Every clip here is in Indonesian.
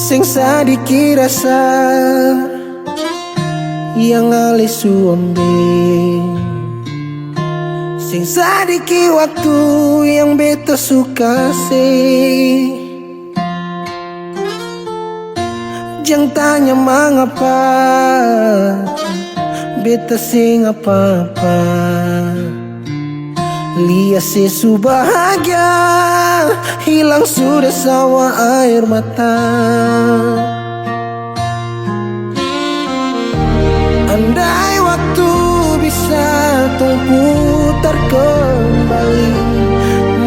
Sing sadiki rasa yang alih suambe, sing sadiki waktu yang beta suka sih. Jangan tanya mengapa beta sing apa-apa, lihat sesu bahagia hilang sudah sama air mata. Andai waktu bisa tung putar kembali,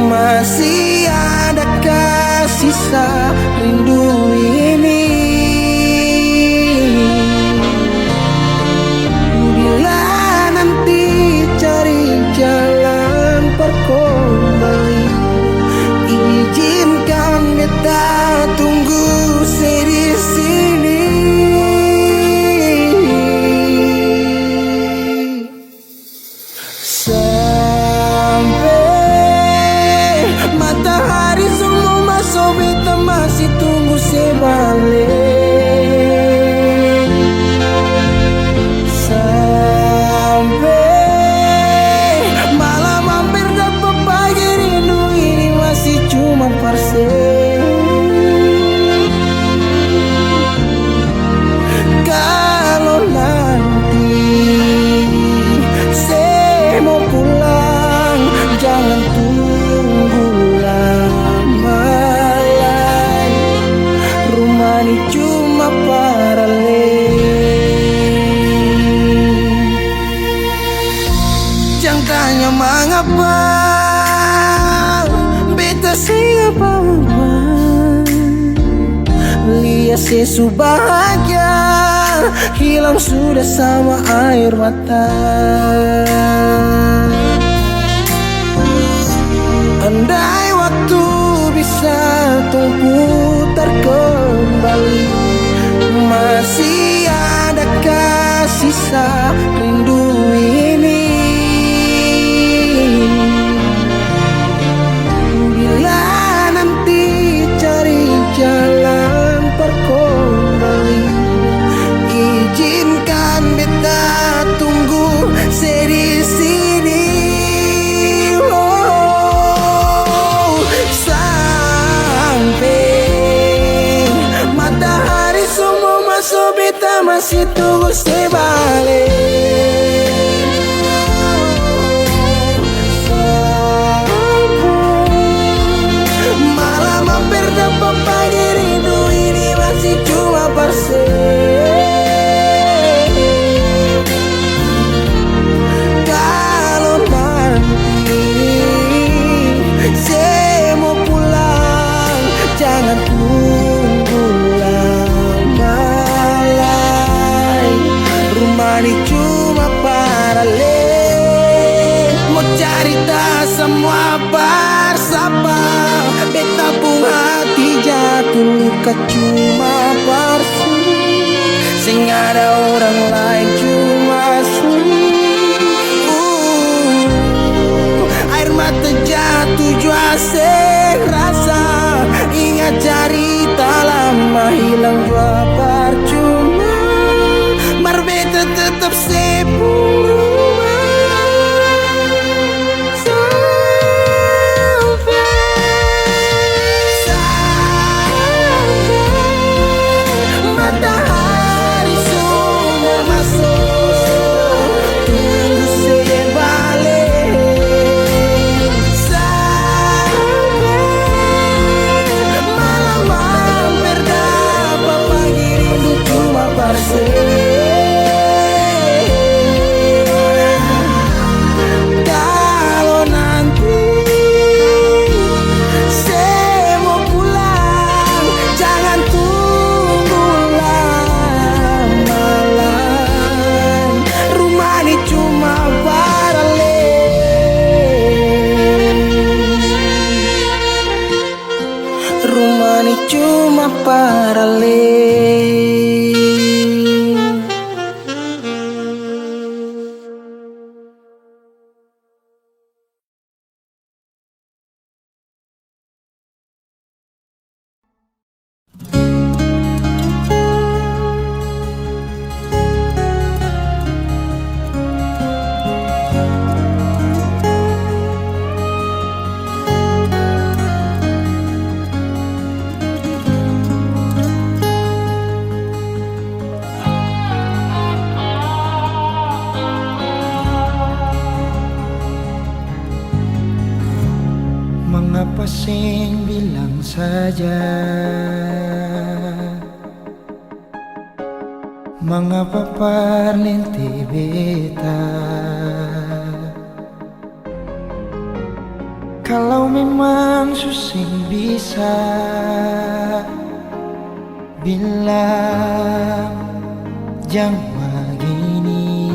masih adakah sisa rindu ini? Bila nanti cari jalan kembali, izinkan beta tunggu di sini. Sampai matahari semua masuk, beta masih tunggu sebalik. Sampai malam hampir dapat pagi, rindu ini masih cuma parse. Kalau nanti saya mau pulang, jangan tunggu lama lagi. Rumah ini cuma paralel. Jangan tanya mengapa beta siapa, lihat sesu bahagia hilang sudah sama air mata. Andai waktu bisa tung putar kembali, masih adakah sisa rindu ini? Bila nanti cari jalan kembali, izinkan beta tunggu di sini. Oh, sampai matahari semua masuk, beta masih tunggu sebalik. Malam hampir dapat pagi, rindu ini masih cuma parse. Kalau nanti saya mau pulang, jangan tunggu lama lagi. Rumah ini cuma paralel, mau cerita semua bersama. Beta pun hati jatuh luka cuma parsu, sing ada orang lain cuma air mata jatuh jua serasa, ingat cerita lama hilang jua percuma. Mar beta tetap sepuluh. Kalau nanti saya mau pulang, jangan tunggu lama lagi. Rumah ini cuma paralel, rumah ini cuma paralel. saja. Mengapa parlinti beta? Kalau memang susing bisa bilang jangan begini.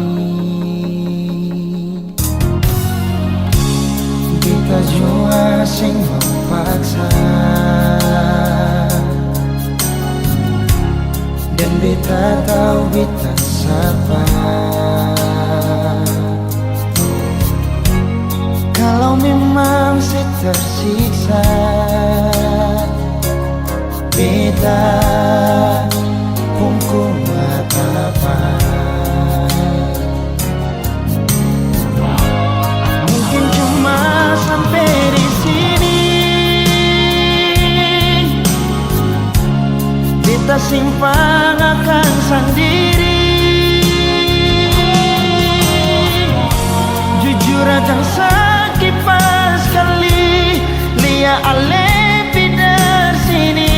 Beta jua sing memaksa, dan beta tahu beta siapa. Kalau memang saya tersiksa, beta pun kuat apa. Mungkin cuma sampai di sini, beta simpang akan sendiri. Jujur aja sakit pas kali lia ale pindah sini.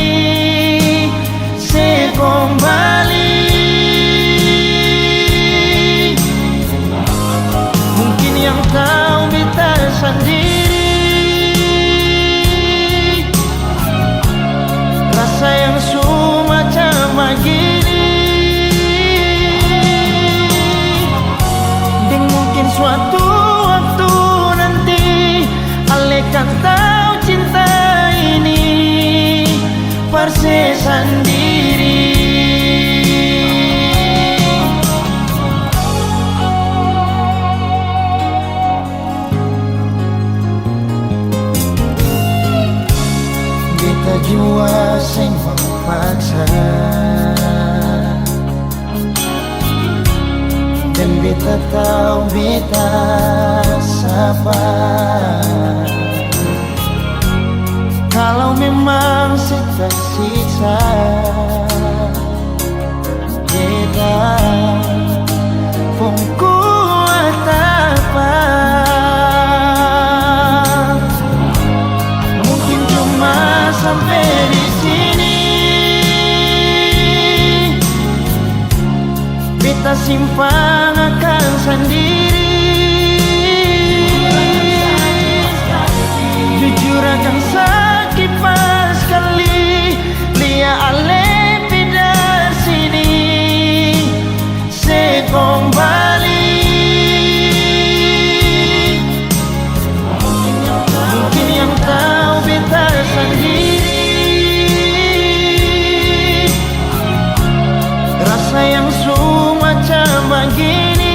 Se kembali, mungkin yang tahu beta sendiri, rasa yang semacam begini. Dan mungkin suatu waktu nanti ale kan tahu cinta ini perse sendiri. Beta jua sing memaksa, dan beta tahu beta siapa. Kalau memang saya tersiksa, beta pun kuat apa. Mungkin cuma sampai di sini, beta simpang akan sendiri. Jujur akan sakit pas kali lia ale pindah sini. Se kembali, mungkin yang tahu beta sendiri, rasa yang semacam begini.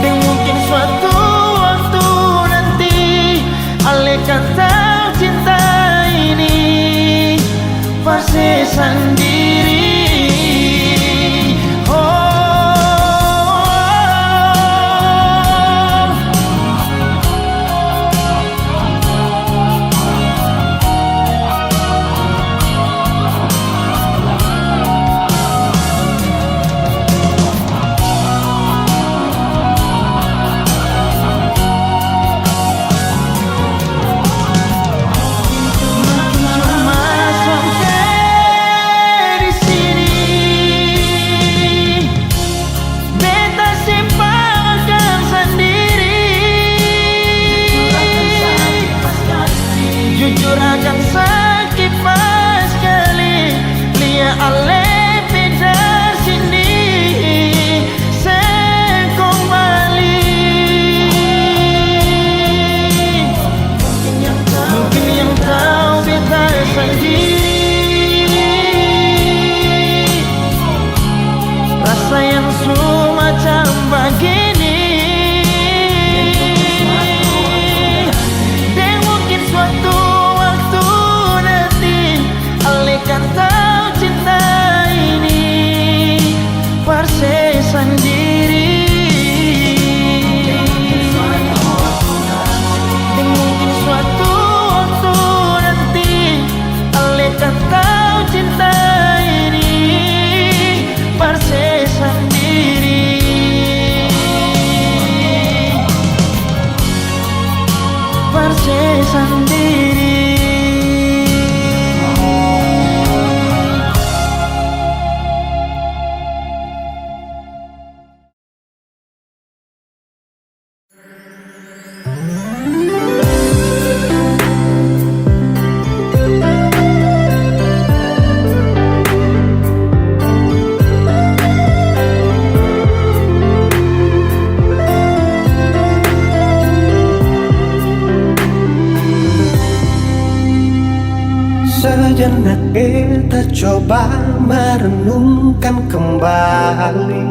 Dan mungkin suatu waktu nanti ale kan tahu cinta ini pasti sendiri. sendiri. Sejenak kita coba merenungkan kembali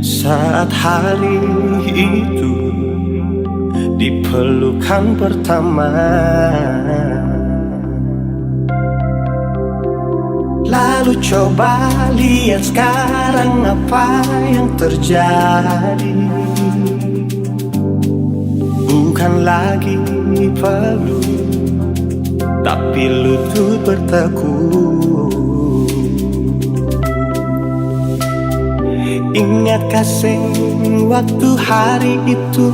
saat hari itu di pelukan pertama. Lalu coba lihat sekarang apa yang terjadi. Bukan lagi peluk, tapi lutut bertekuk. Ingat kasih waktu hari itu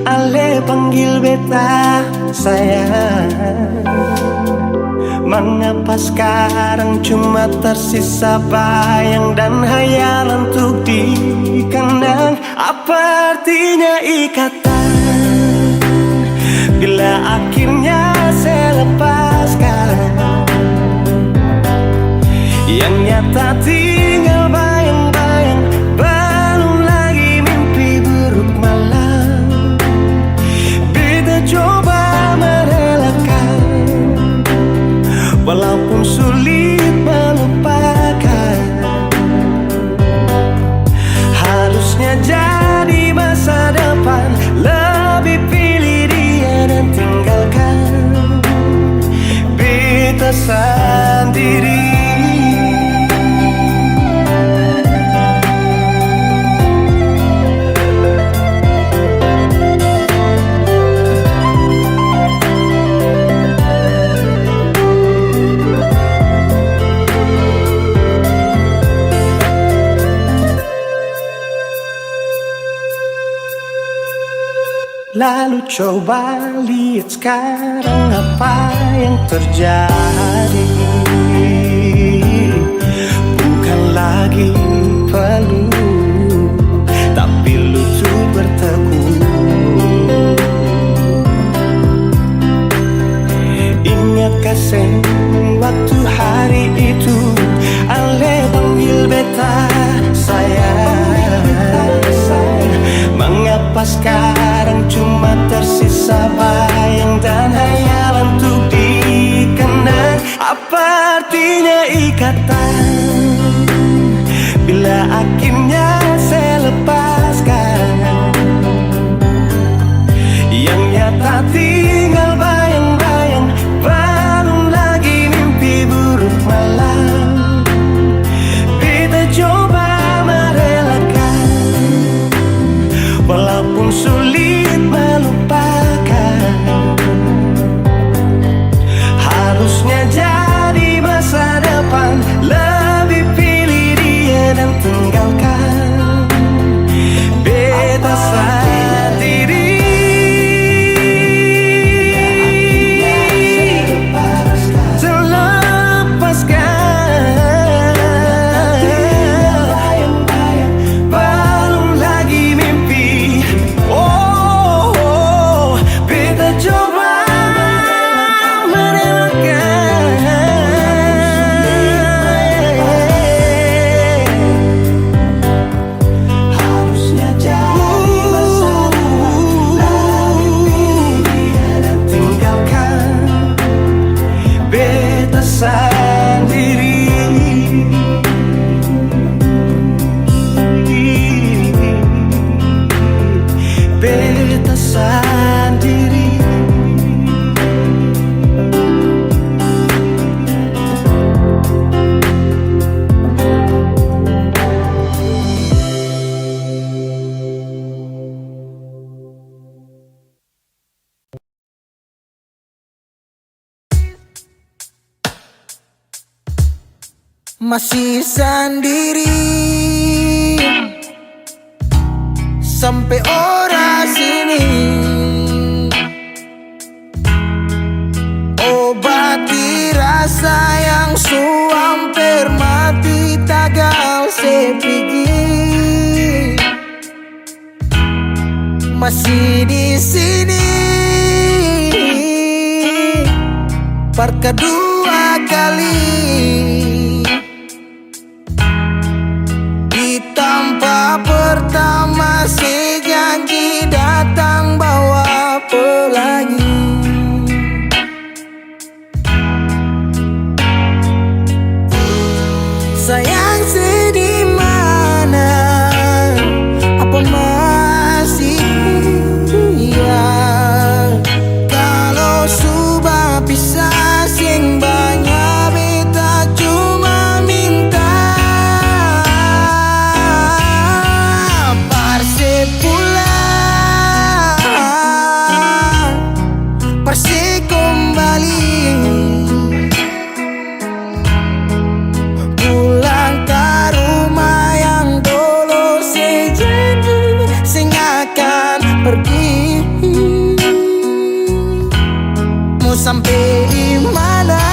Ale panggil beta sayang. Mengapa sekarang cuma tersisa bayang dan hayalan untuk dikenang? Apa artinya ikatan bila akhirnya saya lepaskan? Yang nyata tinggal bayang-bayang, belum lagi mimpi buruk malam. Beta coba merelakan, walaupun sulit melupakan. Harusnya jadi masa depan, lebih pilih dia dan tinggalkan beta sendiri. Lalu coba lihat sekarang apa yang terjadi. Bukan lagi peluk, tapi lutut bertekuk. Ingat kasih waktu hari itu Ale panggil beta sayang. Mengapa sekarang cuma tersisa bayang dan hayalan untuk dikenang? Apa artinya ikatan bila akhirnya saya lepaskan? Yang nyata tinggal bayang-bayang, belum lagi mimpi buruk malam. Beta coba merelakan, walaupun sulit melupakan. Harusnya jadi masa depan, lebih pilih dia dan tinggalkan beta sendiri. Masih sendiri sampai ora sini. masih di sini. Per kedua kali di tempat pertama, si janji datang bawa pelangi. Sayang sedih mana, apa masih iya? Kalau sudah pisah sing banyak, beta cuma minta parse pulang, parse kembali. Mau sampai di mana?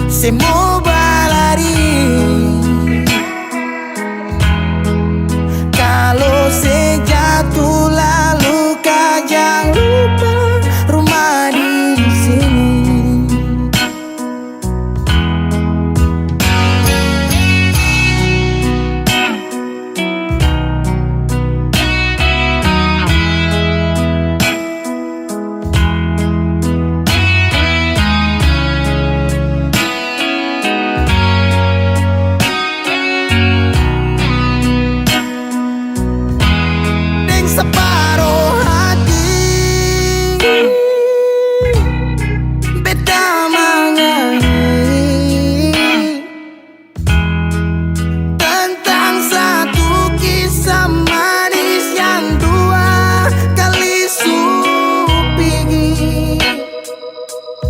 Saya mau berlari. Kalau saya jatuh lalu kau jangan lupa rumah di sini. Separuh hati beta menyanyi tentang satu kisah manis yang dua kali supigi.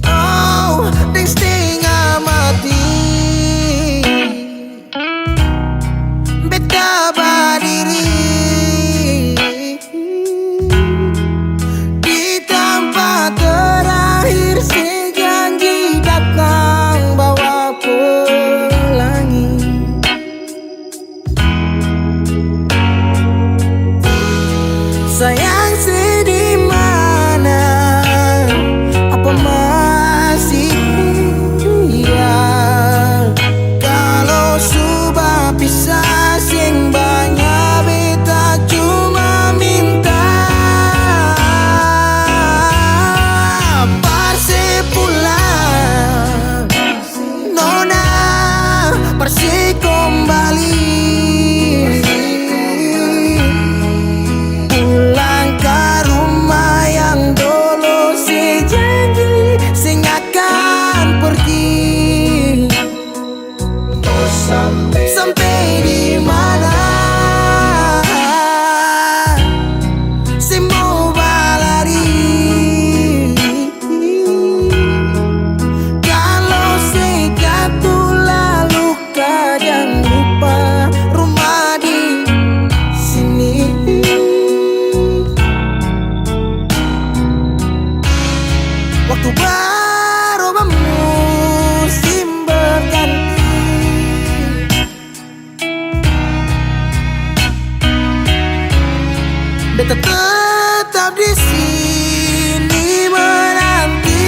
Oh, deng setengah mati beta berdiri terakhir, si janji datang bawa pelangi. Sayang sedih mana, apa masih iya? Kalau sudah pisah sing banyak, beta cuma minta bersih kembali, pulang ke rumah yang dulu si janji sing akan pergi. Sampai di mana si mau berlari? Kalau si jatuh lalu jangan lupa rumah di sini. Waktu berubah musim berganti, beta tetap di sini menanti.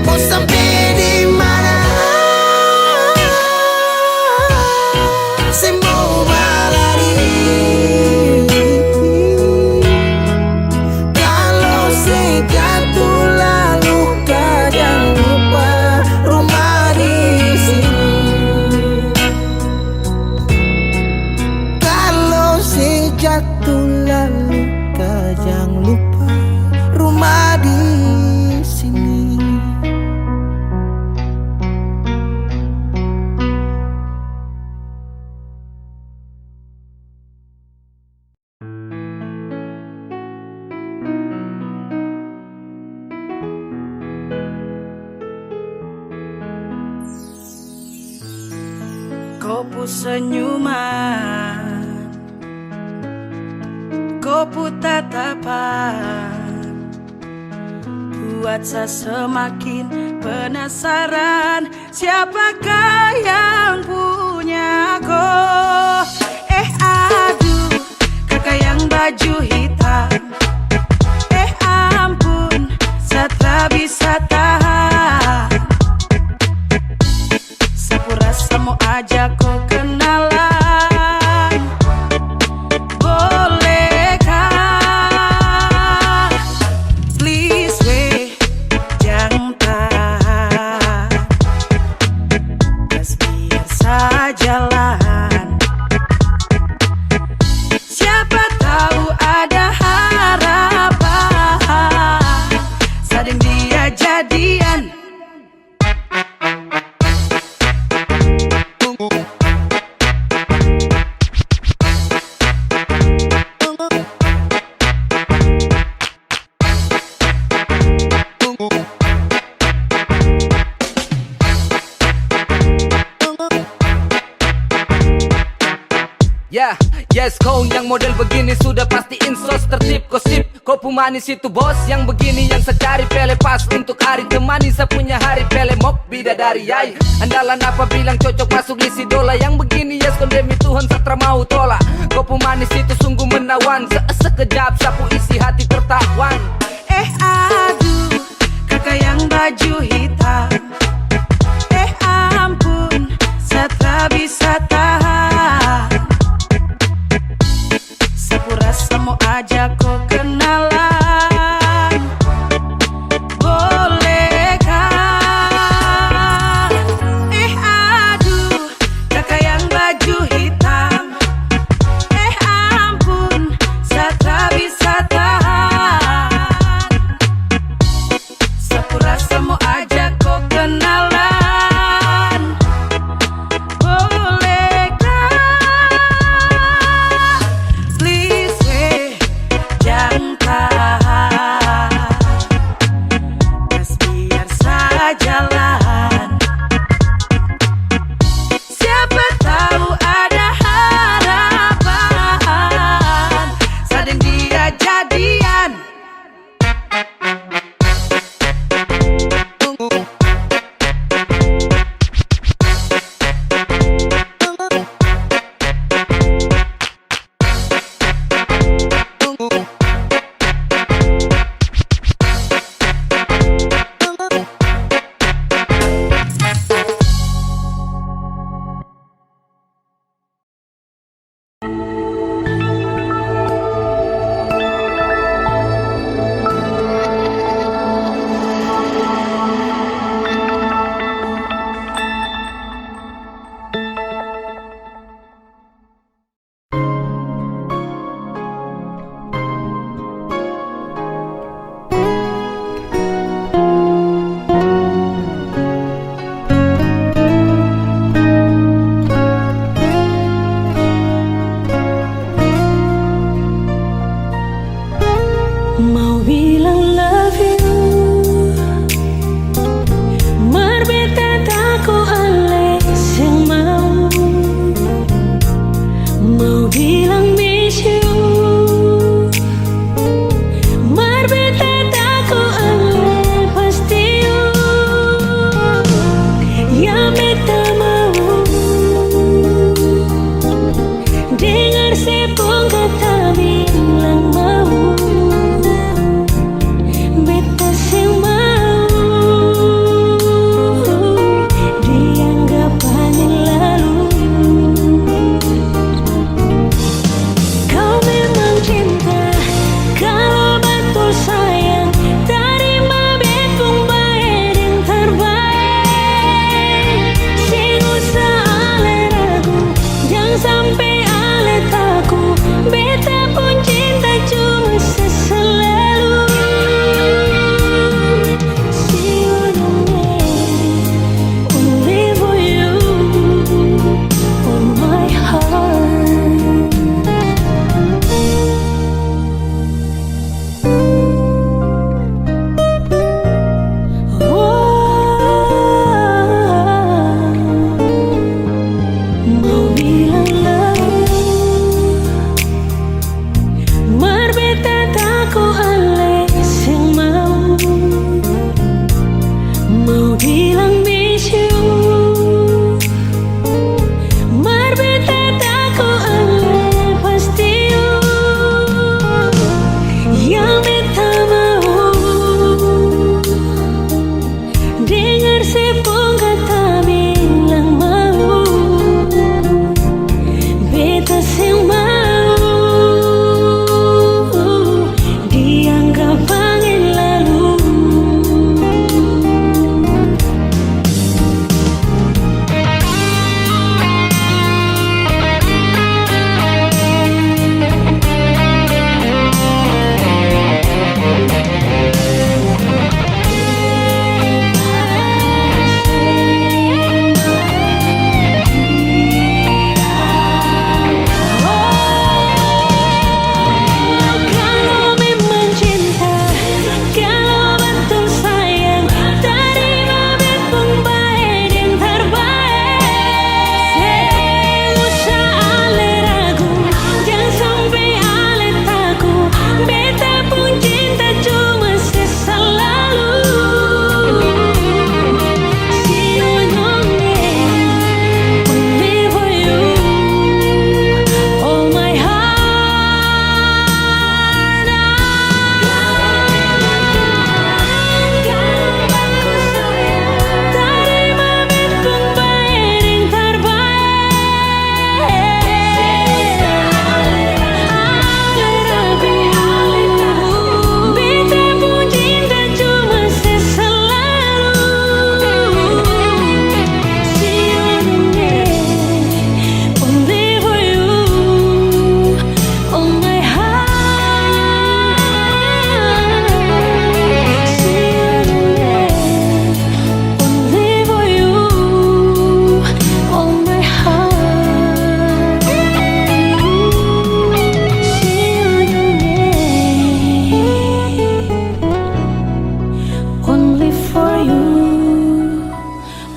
Mau sampai di mana? Kopu senyuman, kopu tatapan, buat saya semakin penasaran, siapakah yang punya kau? Aduh, kakak yang baju hitam, ampun, saya tak bisa tahan. Sapu rasa mau ajak kau kenalan, bolehkah? Please weh, jangan tahan, just biar sajalah. Siapa tahu ada harapan, sading dia jadian. Ya, yes, kau yang model begini sudah pasti insos tertib gosip. Kau pemanis itu bos, yang begini yang saya cari. Pele pas untuk hari temani saya punya hari. Pele mok bidadari yai, andalan apa bilang cocok masuk lisi dola. Yang begini yes kondemi Tuhan satra mau tolak. Kau pemanis itu sungguh menawan, sekejap sapu isi hati tertawan. Aduh, kakak yang baju hitam, ampun, saya tak bisa tahan. Sapu rasa mau ajak kau kenalan, bolehkah? Aduh, kakak yang baju hitam, ampun, saya tak bisa tahan. Sapu rasa mau ajak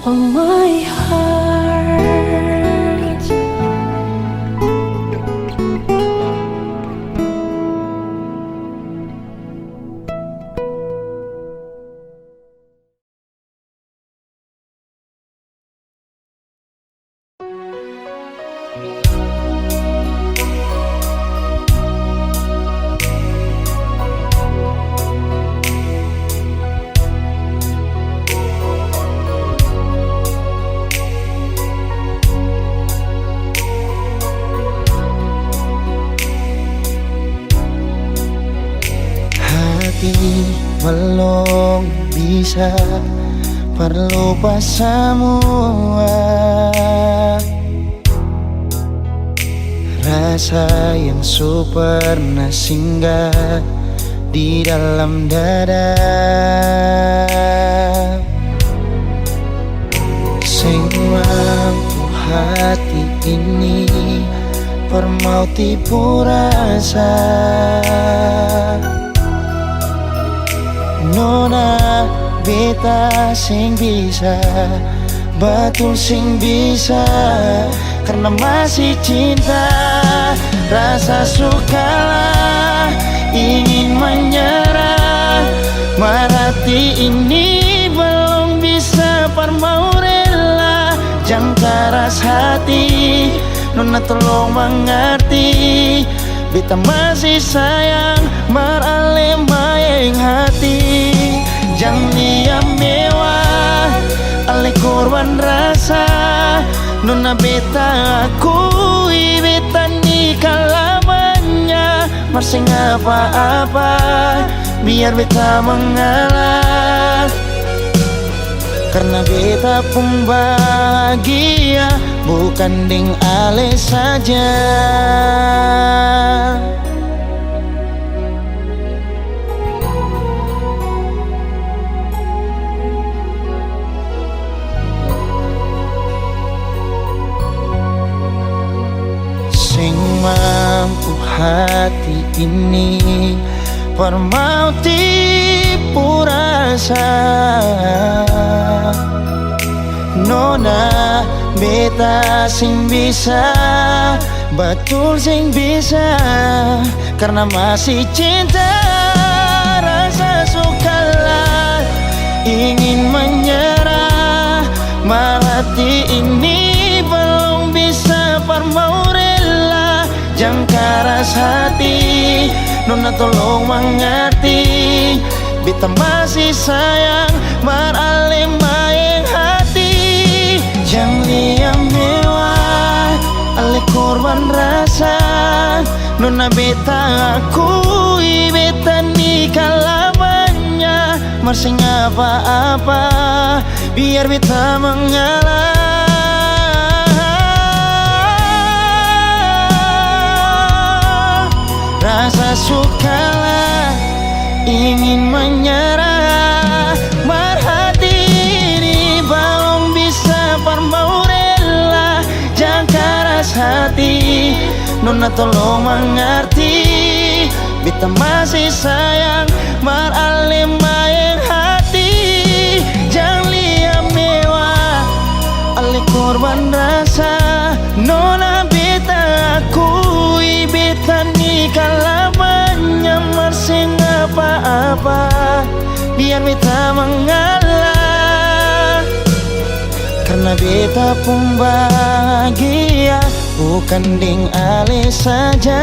on my heart. Hati belum bisa berlupa semua rasa yang pernah singgah di dalam dada. Sing mampu hati ini permau tipu rasa. Nona beta sing bisa, betul sing bisa, karena masih cinta. Rasa sukalah ingin menyerah, marati ini belum bisa permau rela. Jangan keras hati, Nona tolong mengerti, beta masih sayang meralih maeng hati. Jangan dia mewah alih korban rasa. Nona beta akui beta nikah lamanya, masih apa-apa biar beta mengalah. Karena beta pun bahagia, bukan ding ale saja. Sing mampu hati ini permau tipu rasa. Nona beta sing bisa, betul sing bisa, karena masih cinta. Rasa sukalah ingin menyerah, marati ini belum bisa permau rela. Jangan keras hati, Nona tolong mengerti, beta masih sayang meralih maeng hati. Jangan liam mewah alih korban rasa. Nona beta akui beta nikah lamanya, masih apa-apa biar beta mengalah. Rasa sukalah ingin menyerah, merhati ini belum bisa permau rela. Jangan keras hati, Nona tolong mengerti, beta masih sayang meralih maeng hati. Jangan liam mewah alih korban rasa. Nona beta akui beta nikah lamanya, masih apa-apa biar beta mengalah. Karena beta pun bahagia, bukan ding ale saja.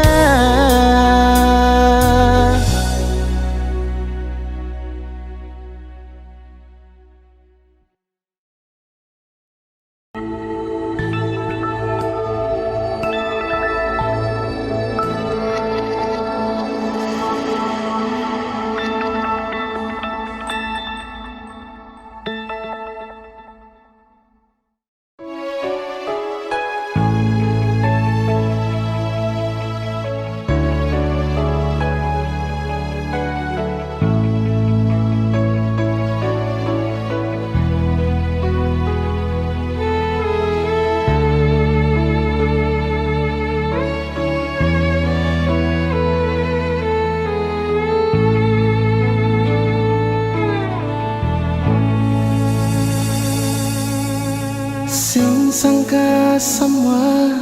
Sing sangka semua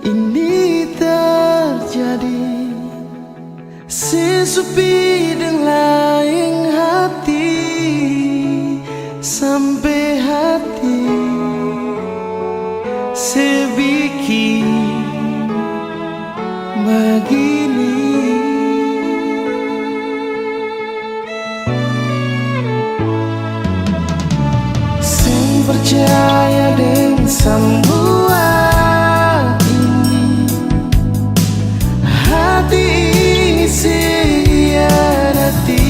ini terjadi, si supi dan lain hati sampai hati sebikin begini. Sing percaya dengan semua ini, hati ini hianati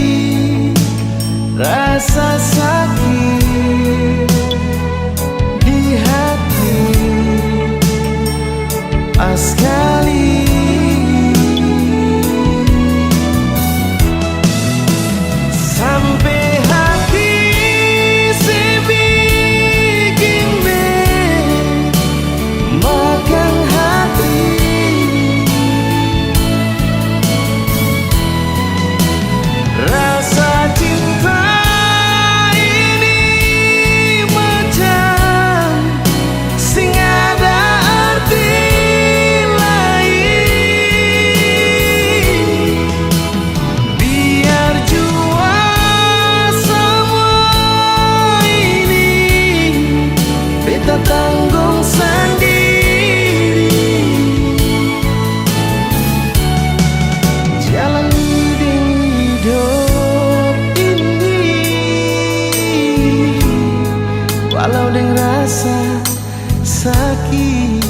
rasa sakit di hati pas kali sampai hati sebikin makan hati. Rasa cinta ini macam sing ada arti lain. Biar jua semua ini beta tanggung sendiri. Jalani hidup ini walau dengan rasa sakit.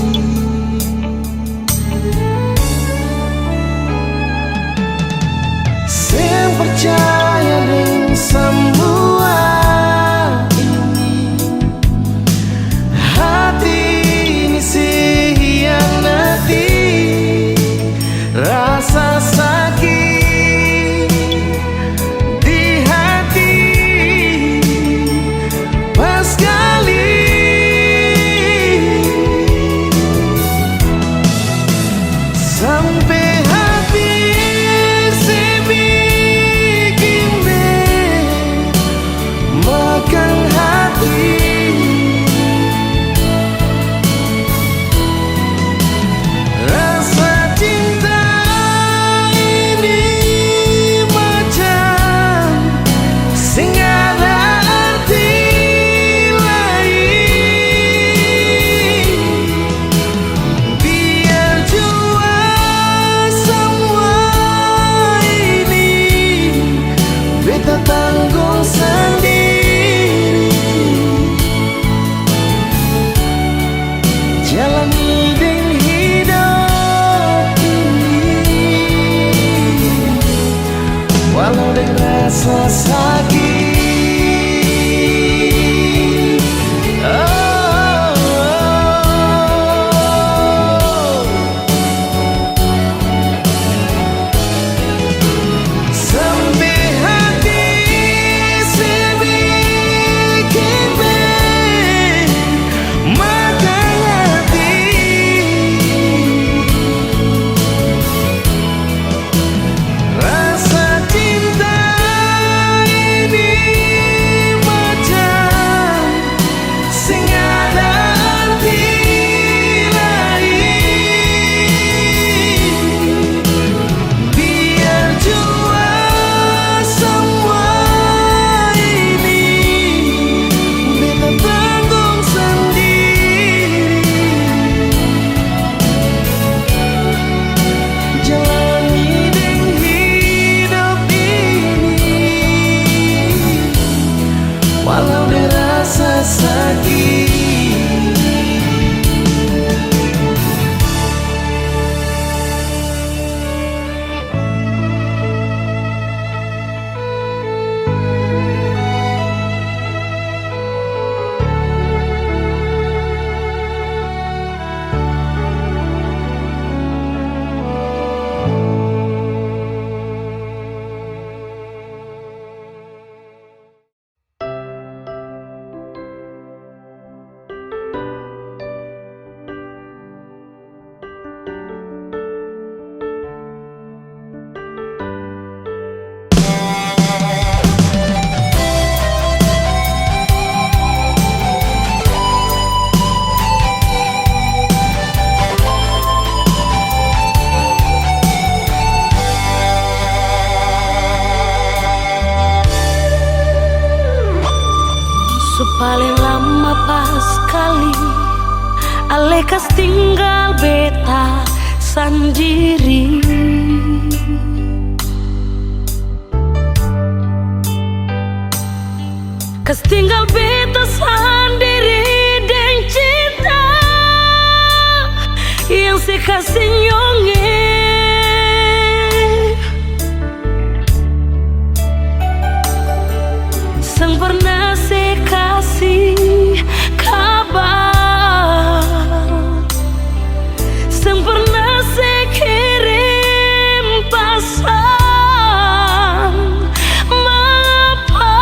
Saya percaya dengan semua ini, hati ini hianati rasa sakit di hati pas kali kas tinggal beta sendiri. Kas tinggal beta sendiri dan cinta yang sekasih nyonge. Sang pernah sekasih kabar, sang pernah sekirim pesan. Mengapa,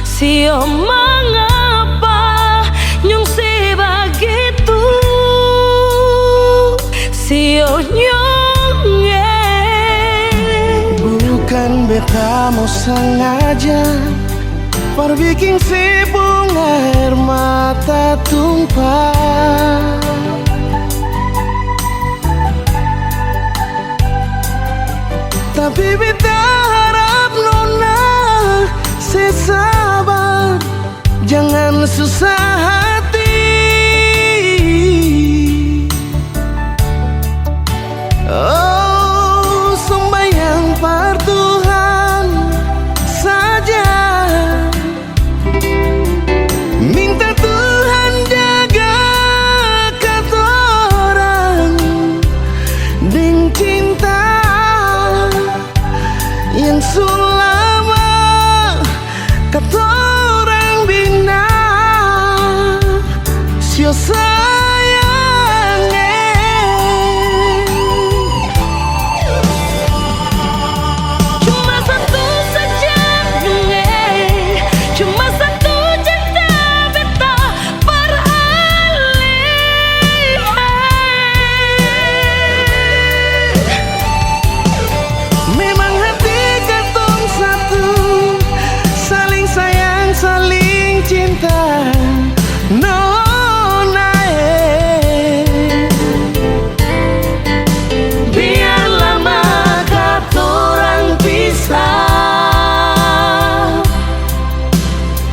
sio mengapa nyong sebegitu, sio nyonge. Bukan beta mau sengaja perbikin si bunga air mata tumpah, tapi beta harap nona sesabar, jangan susah hati. Oh, sembahyang par Tuhan saja, minta Tuhan jaga katorang dengan cinta yang selama katorang bina. Sio sayang, Cuma satu saja cuma satu cinta beta beralih. memang hati katong satu, saling sayang, saling cinta. Nona, Biar lama katorang pisah,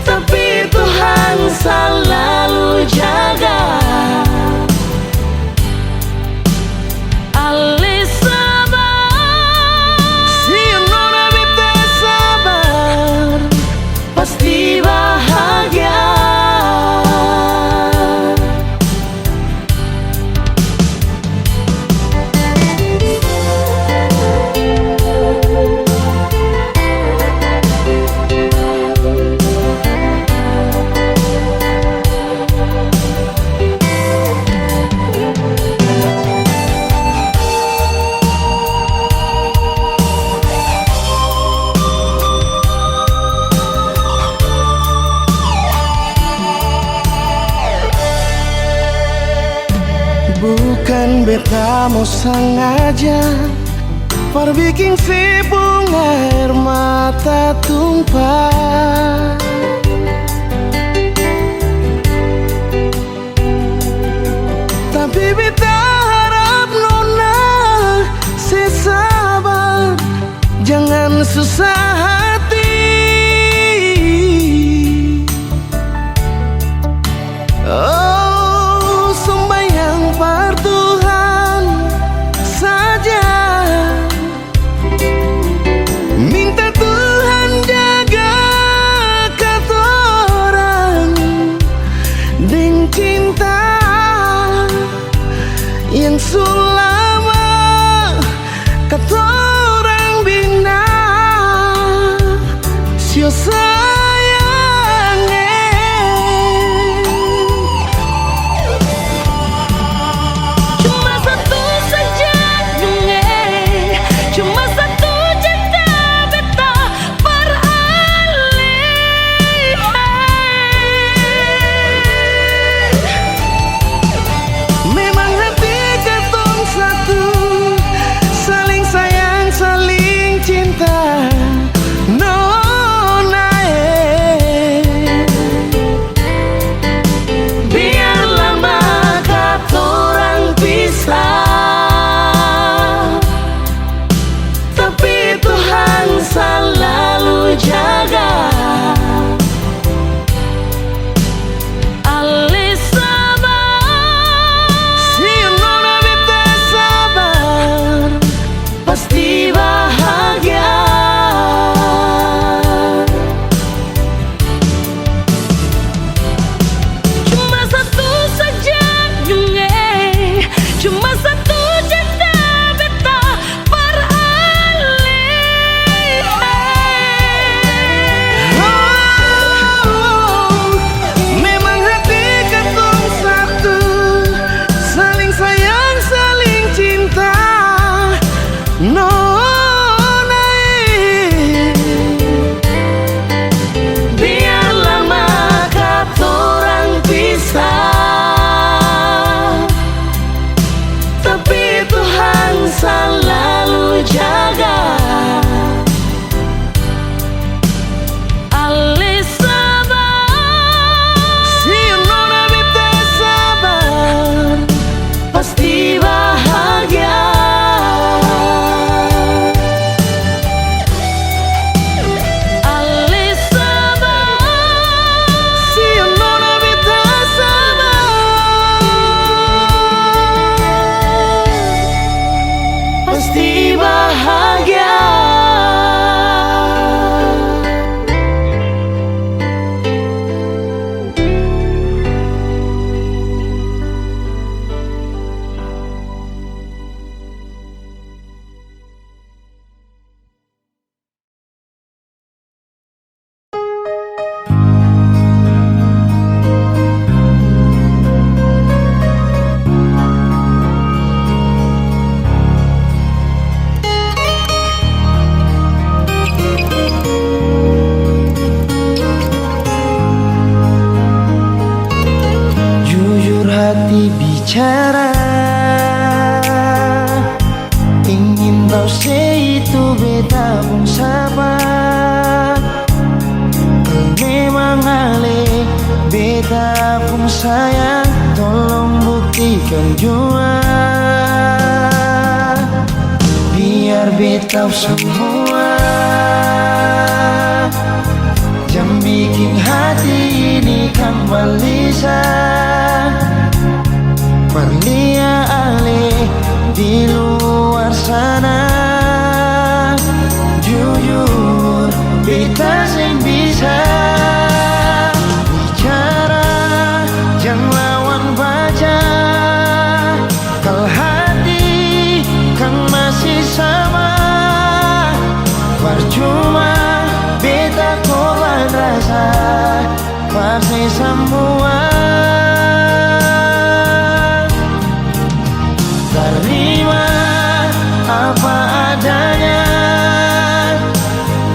tapi Tuhan selalu jaga. Ale sabar, si nona beta sabar, pasti bahagia. bukan beta mau sengaja perbikin si bunga air mata tumpah, tapi beta harap nona sesabar, jangan susah hati. Oh, sembahyang par Tuhan saja, minta Tuhan jaga katorang dengan cinta yang selama katorang bina. Sio sayang, Cuma satu saja cuma satu cinta beta beralih. memang hati katong bicara, ingin tahu itu beta pun sabar. Memang ale beta pun sayang, tolong buktikan jua. Biar beta tahu semua, jangan bikin hati ini kembali Perlia ale di luar sana. Jujur beta sing bisa bicara, jangan lawan baca. Kalau hati kan masih sama, percuma beta korban rasa pasti semua. Terima apa adanya,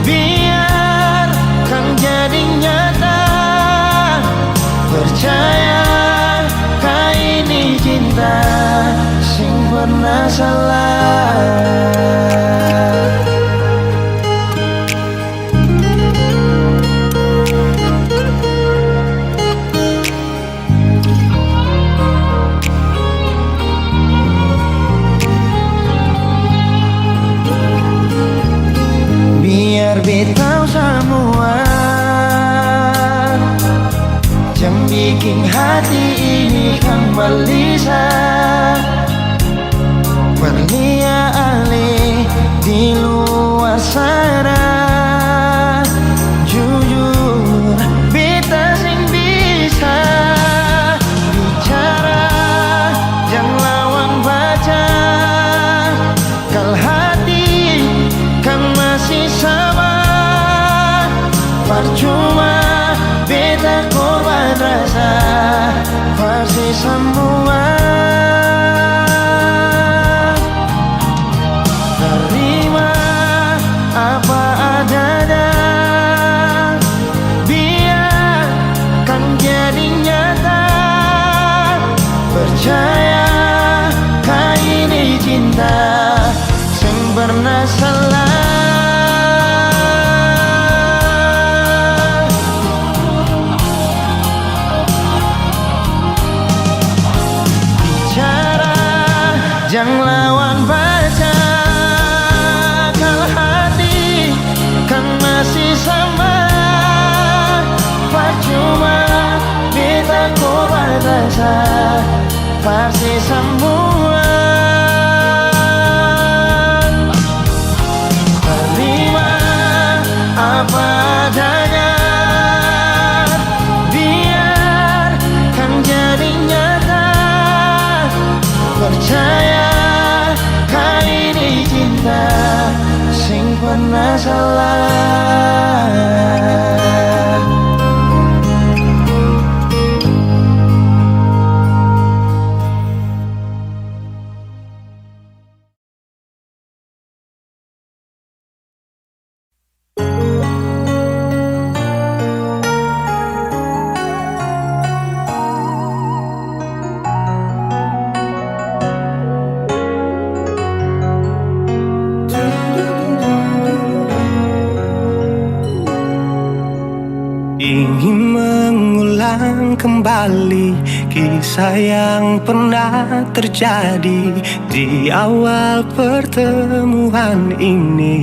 biar kan jadi nyata. Percaya kau ini cinta sing pernah salah. Biar beta semua, jangan bikin hati ini kembali Perlia ale di luar sana. Jujur beta sing bisa bicara, jangan lawan baca. Kalau hati kan masih sama, percuma beta korban rasa pasti semua. Terima apa adanya, biar kan jadi nyata. Percaya kau ini cinta sing pernah salah. Jangan lawan baca, kalau hati kan masih sama. Percuma beta korban rasa pasti semua. Terima apa adanya, biar kan jadi nyata. Percaya kau ini cinta sing pernah salah. Ingin mengulang kembali kisah yang pernah terjadi di awal pertemuan ini.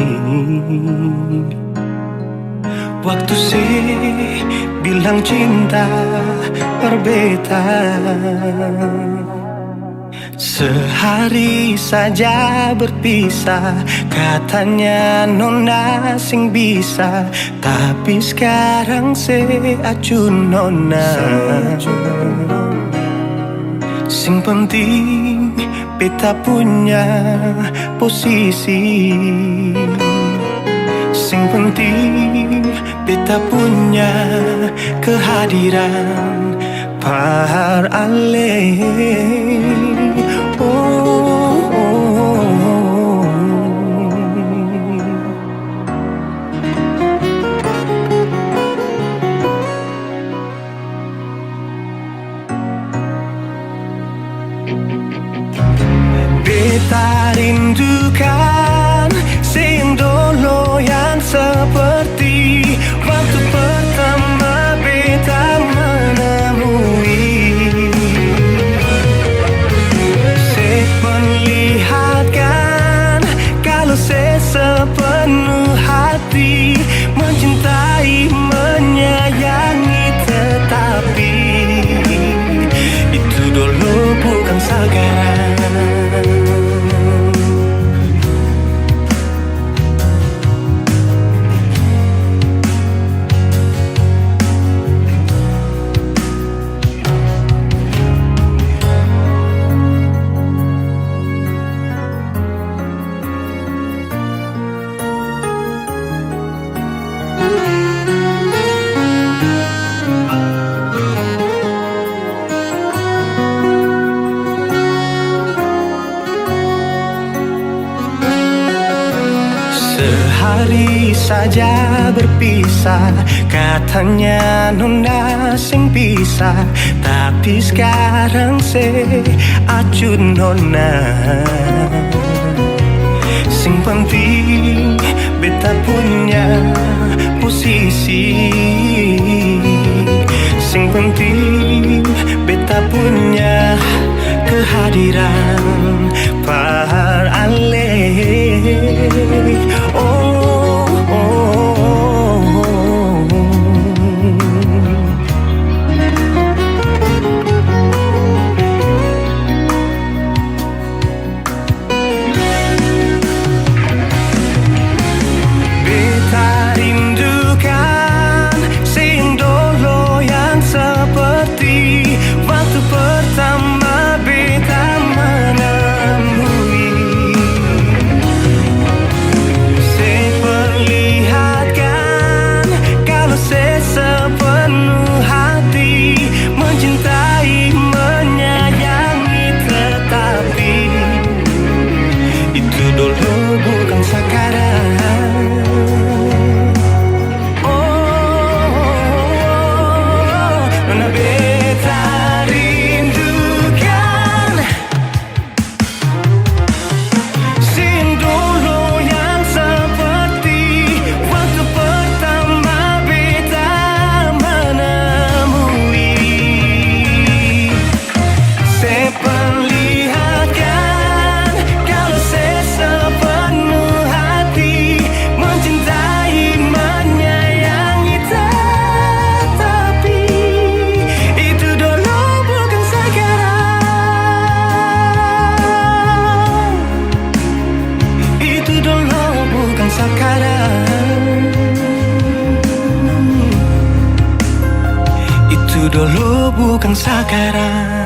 Waktu sih bilang cinta berbeda, sehari saja berpisah, katanya nona sing bisa. Tapi sekarang seacun nona, sing penting beta punya posisi. Sing penting beta punya kehadiran par ale. rindukan Sing dulu yang seperti waktu pertama beta menemui. Saya perlihatkan kalau saya sepenuh hati mencintai, menyayangi, tetapi itu dulu bukan sekarang. Sehari saja berpisah, katanya nona sing pisah, tapi sekarang se acuh nona. Sing penting beta punya posisi, sing penting beta punya kehadiran. Par ale oh, oh, oh. Beta rindukan sing dulu yang seperti waktu pertama beta menemui. Saya perlihatkan kalau saya sepenuh hati mencintai, menyayangi, tetapi itu dulu bukan sekarang. Oh, nona beta rindukan sing dulu yang seperti waktu pertama beta menemui. Saya perlihatkan kalau saya sepenuh hati mencintai, menyayangi, tetapi itu dulu bukan sekarang. Itu dulu bukan sekarang. Itu dulu bukan sekarang.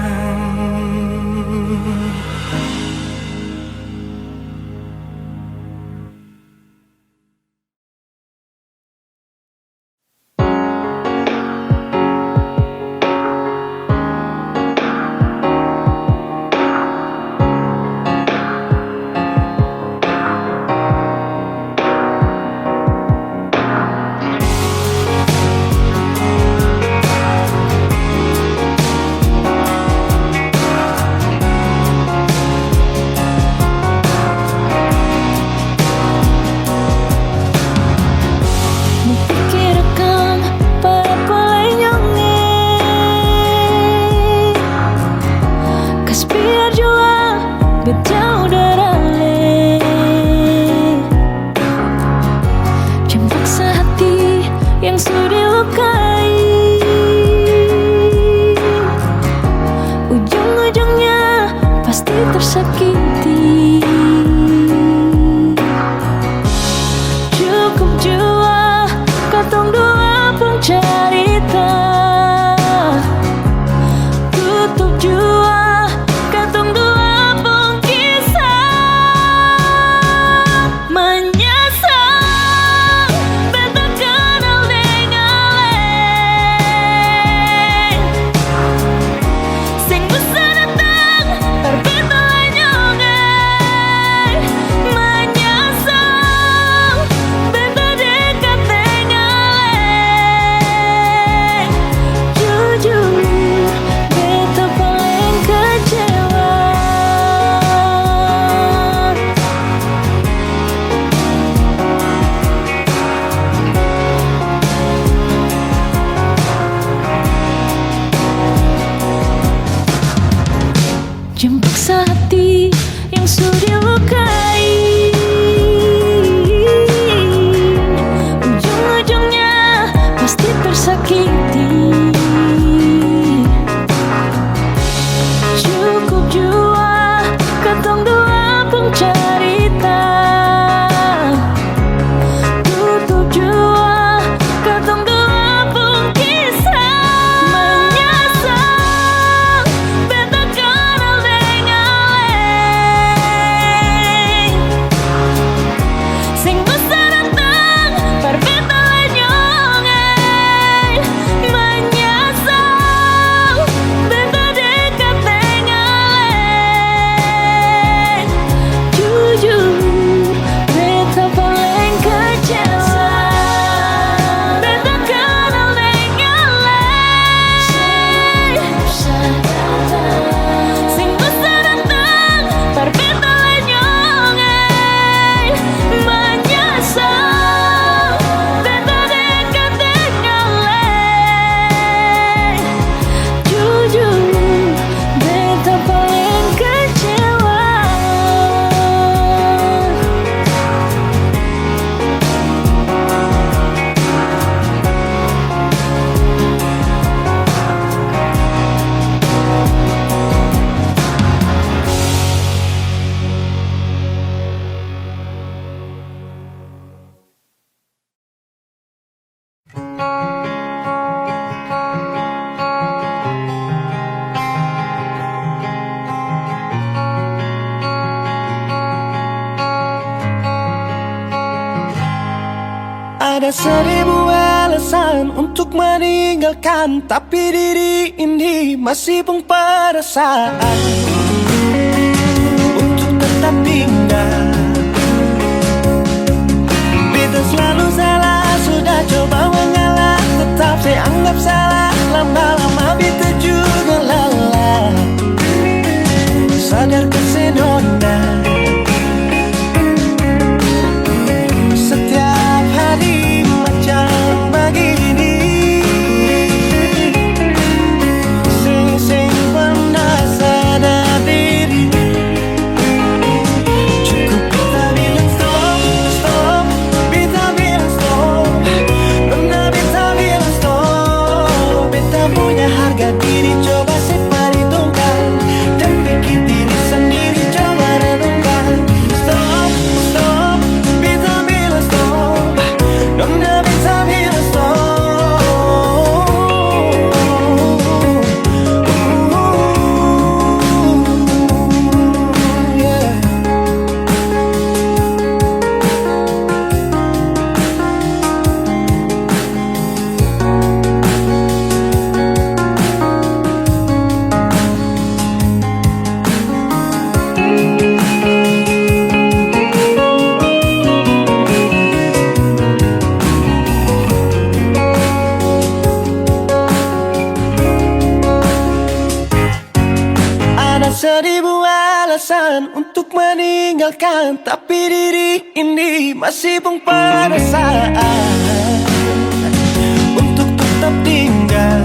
Ada seribu alasan untuk meninggalkan, tapi diri ini masih pun perasaan untuk tetap tinggal. Beta selalu salah, sudah coba mengalah, tetap saya anggap salah. Lama-lama beta juga lelah. Sadar kesenona, setiap hari macam begini. Sing pernah sadar diri. Cukup beta bilang stop, stop. Beta bilang stop. Nona beta bilang stop. Beta punya harga diri, coba seperhitungkan. Dan bikin diri sendiri, coba renungkan. Stop, stop. Beta bilang stop. Nona beta bilang stop. Yeah. Ada seribu alasan untuk meninggalkan, tapi diri ini masih pun perasaan untuk tetap tinggal.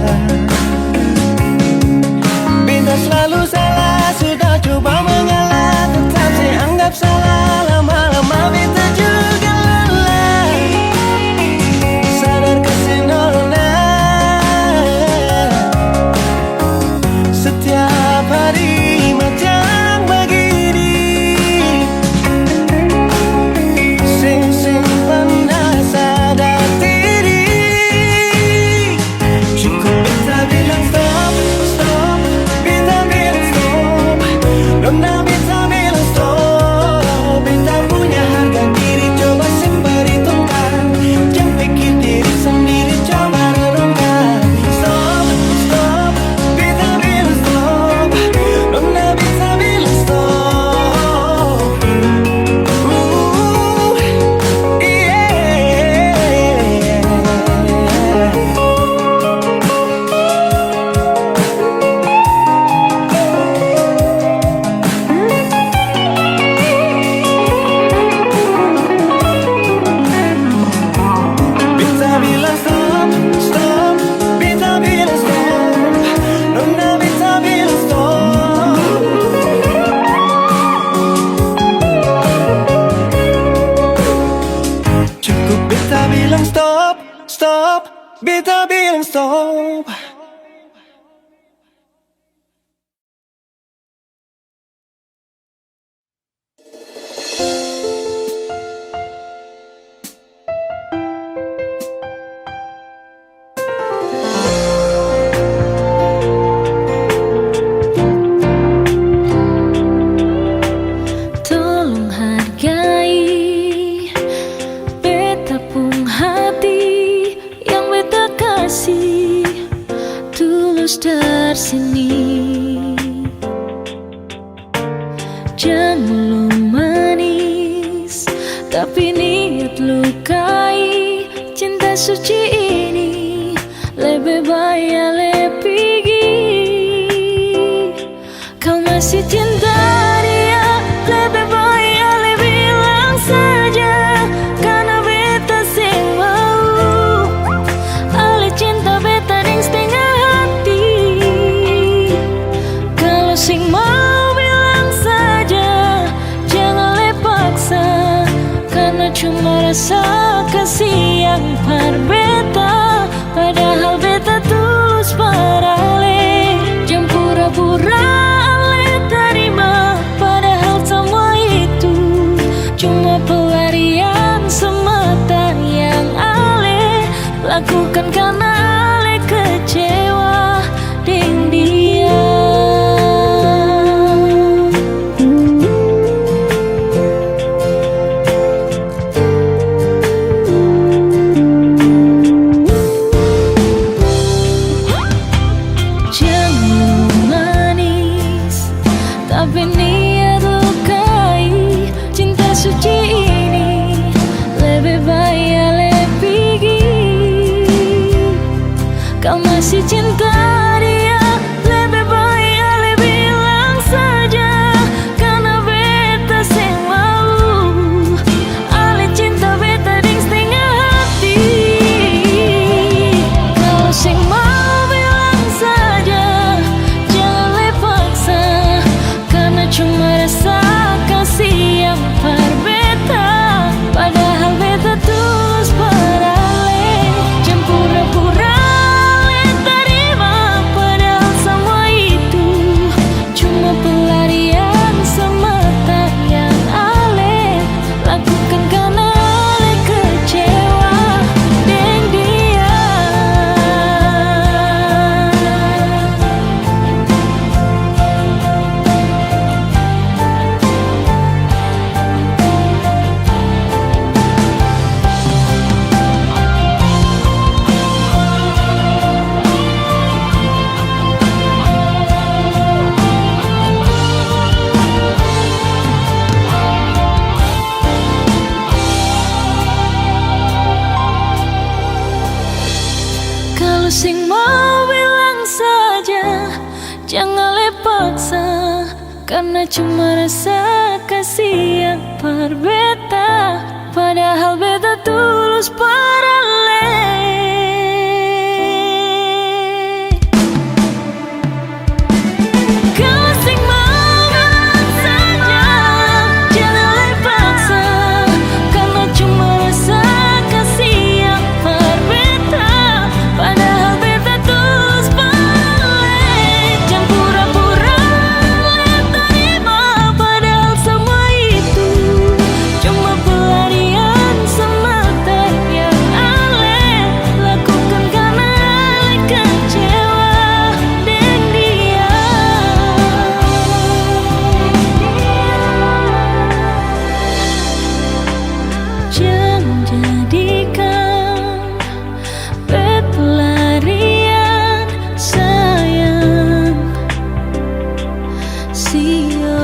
Beta selalu salah, sudah coba mengalah, tetap saya anggap salah. Lama-lama beta juga lelah. Sadar kesenona, setiap hari macam begini. Sing pernah sadar diri. Cukup beta bilang stop, stop. Beta bilang stop. Nona beta bilang stop. Beta punya harga diri, coba seperhitungkan. Jangan pikir diri sendiri, coba renungkan. Stop, stop. Beta bilang stop. Nona beta bilang stop. Yeah. Beta bilang stop, stop. Beta bilang stop. Nona beta bilang stop. Cukup beta bilang stop, stop. Beta bilang stop. Tolong hargai beta pung hati yang beta kasih tulus dari sini. Jangan mulu manis, tapi niat lukai. Cinta suci ini lebih baik lebih pergi. Kau masih cinta dia, lebih baik ale bilang saja. Karena beta sing mau, ale cinta beta ding setengah hati. Kalau sing mau bilang saja, jangan le paksa. Karena cuma rasa kasih yang par beta, padahal beta tulus parale. Jangan pura-pura ale terima, padahal semua itu cuma pelarian semata yang ale lakukan karena ale kecewa dengan dia. kau masih cinta dia. Lebih baik ale bilang saja, karena beta sing mau. Ale cinta beta ding setengah hati. Kalau sing mau bilang saja, jangan le paksa, karena cuma rasa kasih yang par beta. Padahal beta tulus pada le, jangan pura-pura le terima. Padahal semua itu cuma pelarian semata yang ale lakukan karena ale kecewa dengan dia. Kalau sing mau bilang saja, jangan le paksa, karena cuma rasa kasih yang par beta. Padahal beta tulus pada le. Kalau sing mau bilang saja, jangan le paksa, karena cuma rasa kasih yang par beta. Padahal beta tulus pada le, jangan pura-pura le terima. Padahal semua itu cuma pelarian semata yang ale lakukan karena ale kecewa dengan dia. Jangan jadikan bet pelarian sayang, sio.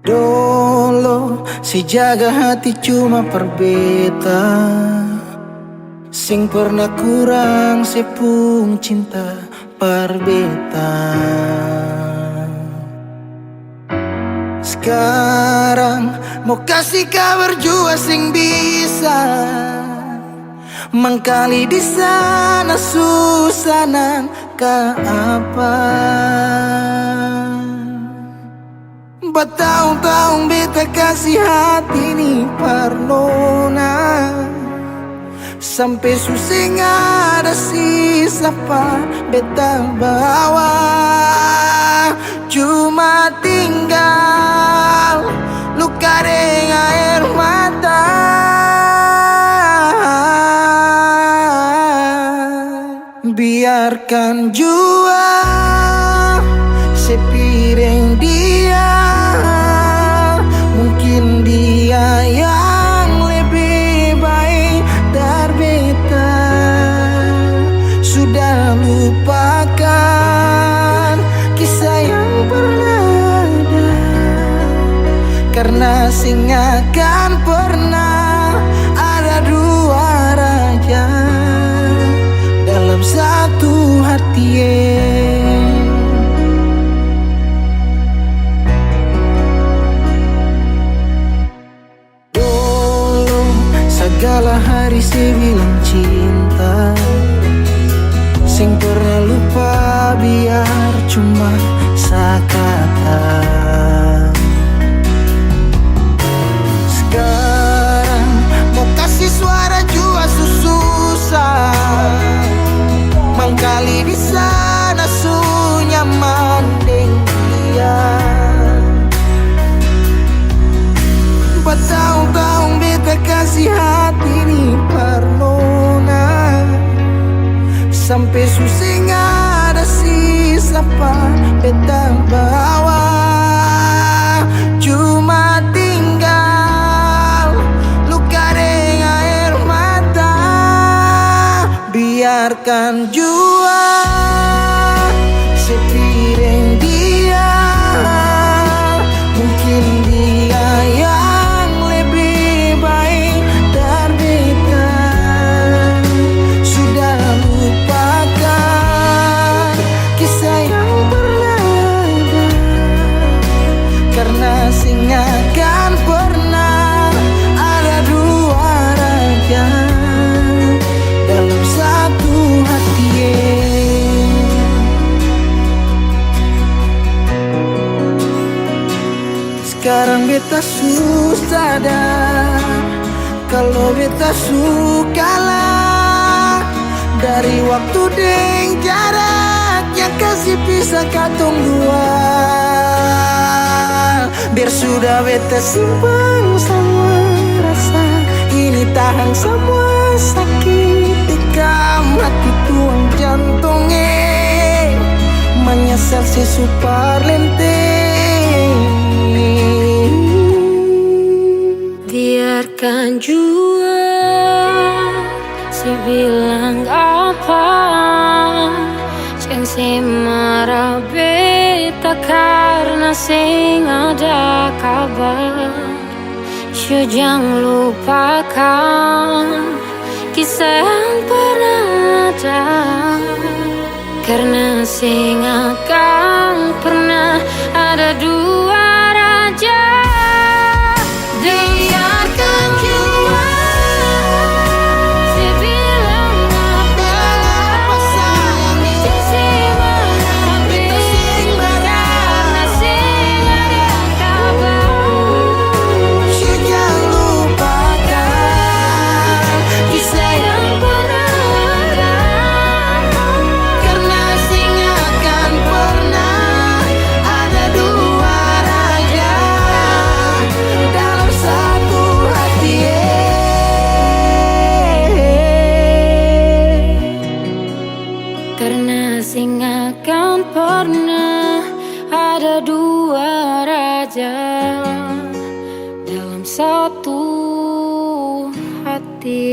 Dolo si jaga hati cuma per beta, sing pernah kurang sepung cinta per beta. Sekarang mau kasih kabar jua sing bisa, mangkali di sana susah nang ka apa. Bertahun-tahun beta kasih hati ni parnona, sampai susah ada sisa pa beta bawa. Cuma tinggal luka dengan air mata. Biarkan jua sepiring dia, mungkin dia yang lebih baik dari beta. Sudah lupakan kisah yang pernah ada, karena sing akan pernah ada dua raja dalam satu hati. Segala hari saya bilang cinta, sing pernah lupa biar cuma sekata. Sekarang mau kasih suara jua susah, mangkali di sana sunyaman dengan dia. Bertahun-tahun beta kasih hati ni parnona, sampai susah ada sisa pa beta bawa. Cuma tinggal luka dengan air mata. Biarkan jua sepiring dia. Mungkin dia yang lebih baik dari beta. Sudah lupakan kisah yang pernah ada, karena singakan pernah ada dua raja dalam satu hati. Sekarang beta susah sadar kalau beta sukalah dari waktu deng jarak yang kasih pisah katong dua. Biar sudah beta simpan semua rasa, ini tahan semua sakit tikam hati tuang jantungnya, menyesal si super lenteng. Biarkan jua si bilang apa, jangan si marah beta karena sing ada kabar. Jangan lupakan kisah yang pernah ada, karena sing akan pernah ada dua raja. Biarkan jua si bilang apa, jangan si marah beta karena sing ada kabar. Jangan lupakan kisah yang pernah ada, karena sing akan pernah ada dua raja dalam satu hati. Karena sing akan pernah ada dua raja dalam satu hati.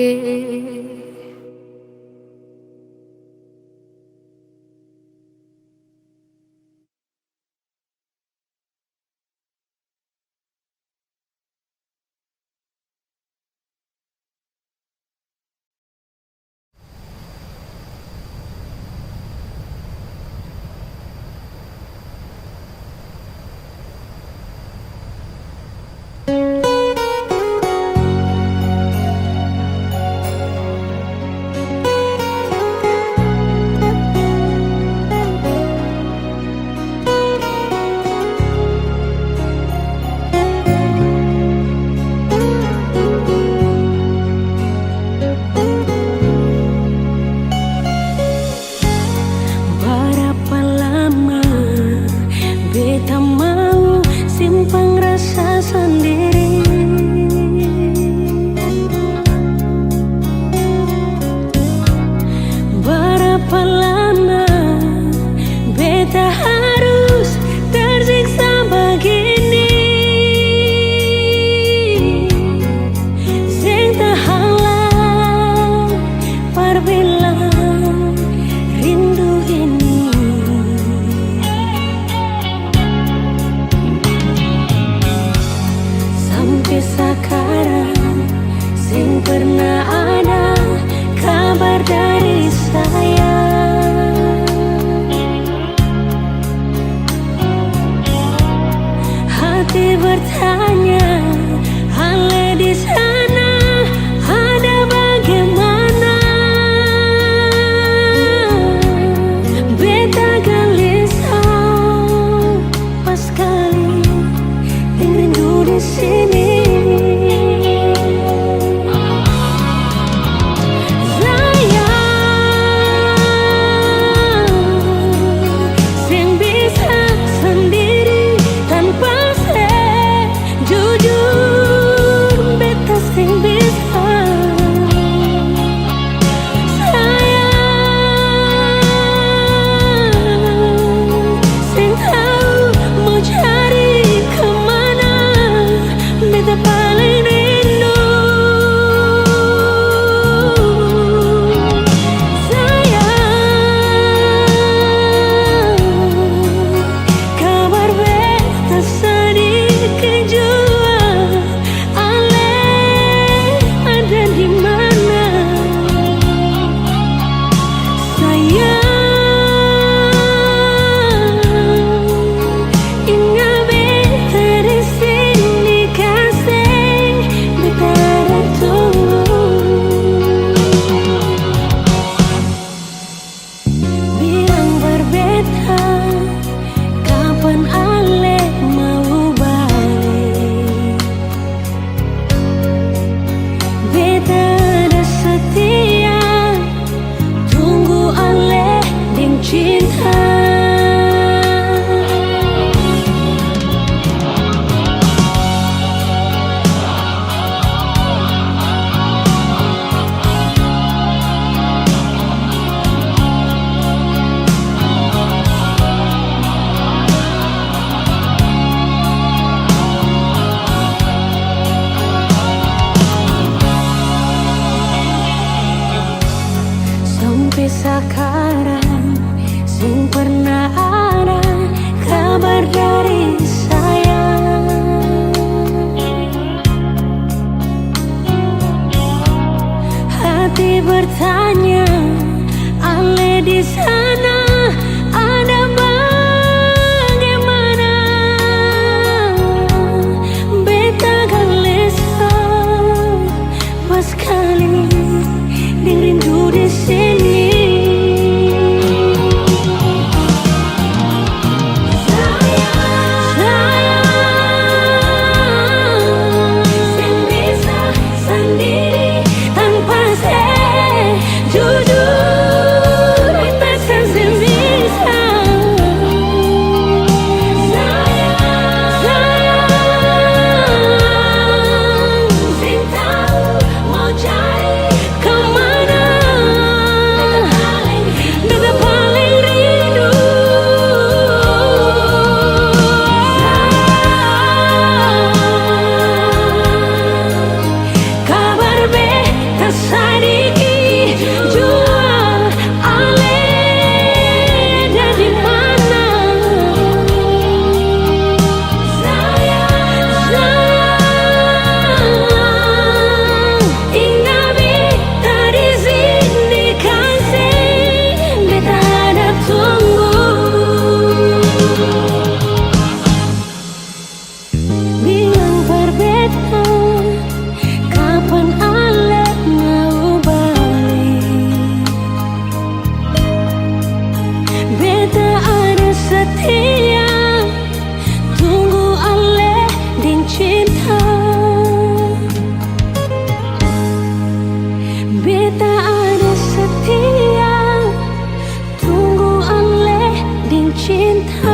cinta.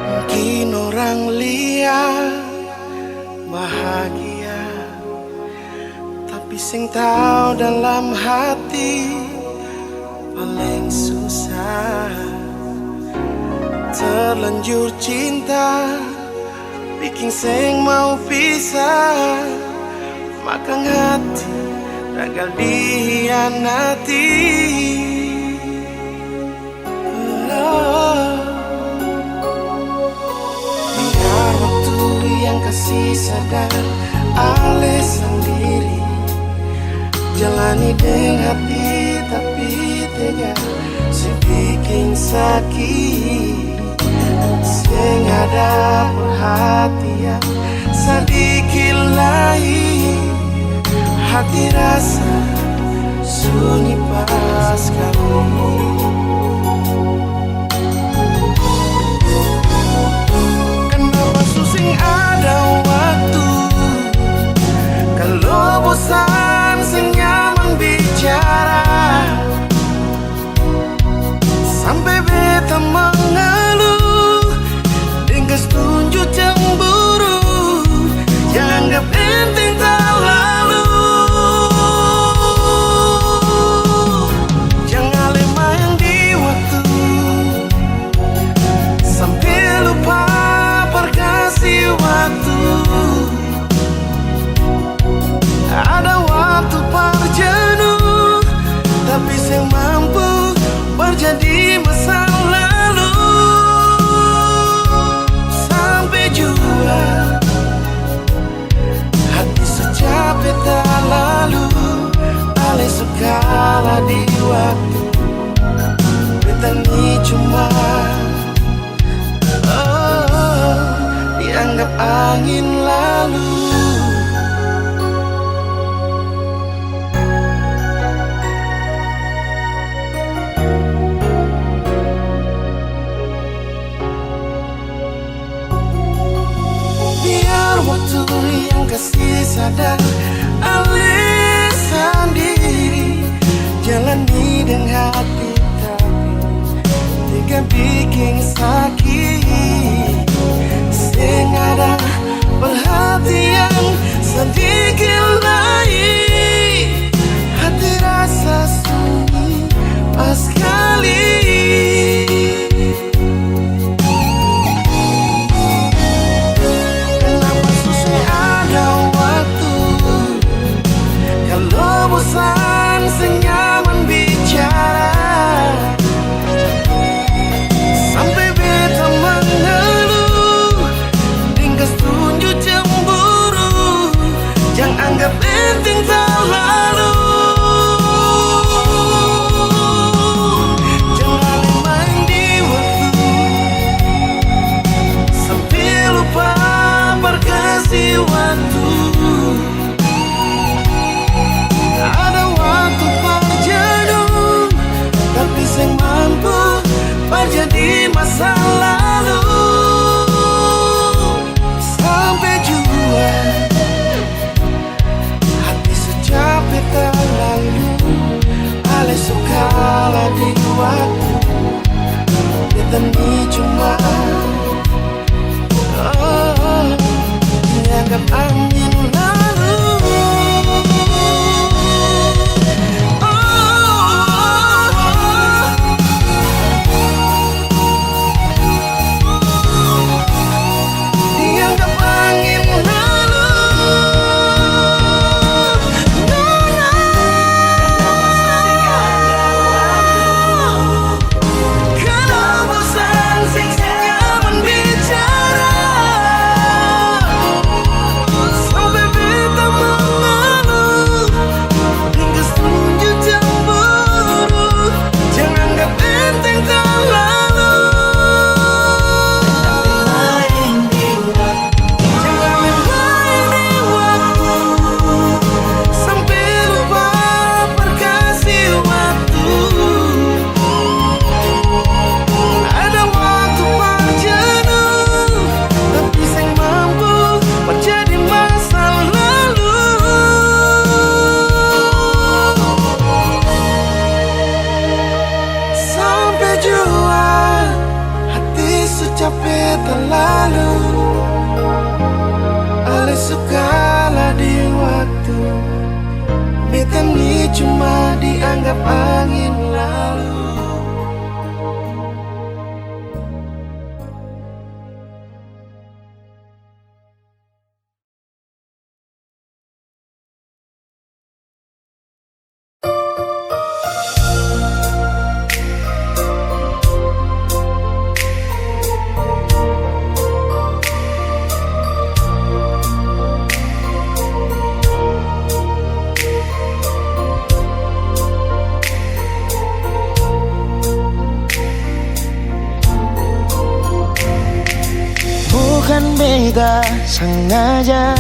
Mungkin orang lihat bahagia, tapi sing tahu dalam hati paling susah. Terlanjur cinta bikin sing mau pisah, makan hati gagal dihianati. Biar waktu yang kasih sadar alih sendiri, jalani dengan hati tapi tega, bikin sakit. Sing ada perhatian sedikit lain, hati rasa sunyi pas kali. Kenapa susing ada waktu, kalau bosan sing nyaman bicara, sampai beta mengeluh dengan tunjuk cemburu, jangan anggap penting terlalu. Jangan lemah yang di waktu, sampai lupa perkasih waktu. Ada waktu perjenuh, tapi saya mampu berjadi masa lalu. Sampai jua hati secapek tak lalu, alih segala di waktu. Beta ni cuma dianggap angin lalu. Waktu yang kasih sadar alih sendiri, jalani dengan hati tapi tega bikin sakit. Sing ada perhatian sedikit lain, hati rasa sunyi pas kali. Bosan senyaman bicara, sampai beta mengeluh dengan tunjuk cemburu, jangan anggap penting terlalu. Jangan main di waktu, sampai lupa berkasih waktu. Ada waktu perjenuh, tapi saya mampu menjadi masa lalu. Sampai jua hati secapek tak lalu, alih segala di waktu. Beta ni cuma dianggap angin lalu. Sampai cuma dianggap angin lalu. Bukan beta sengaja,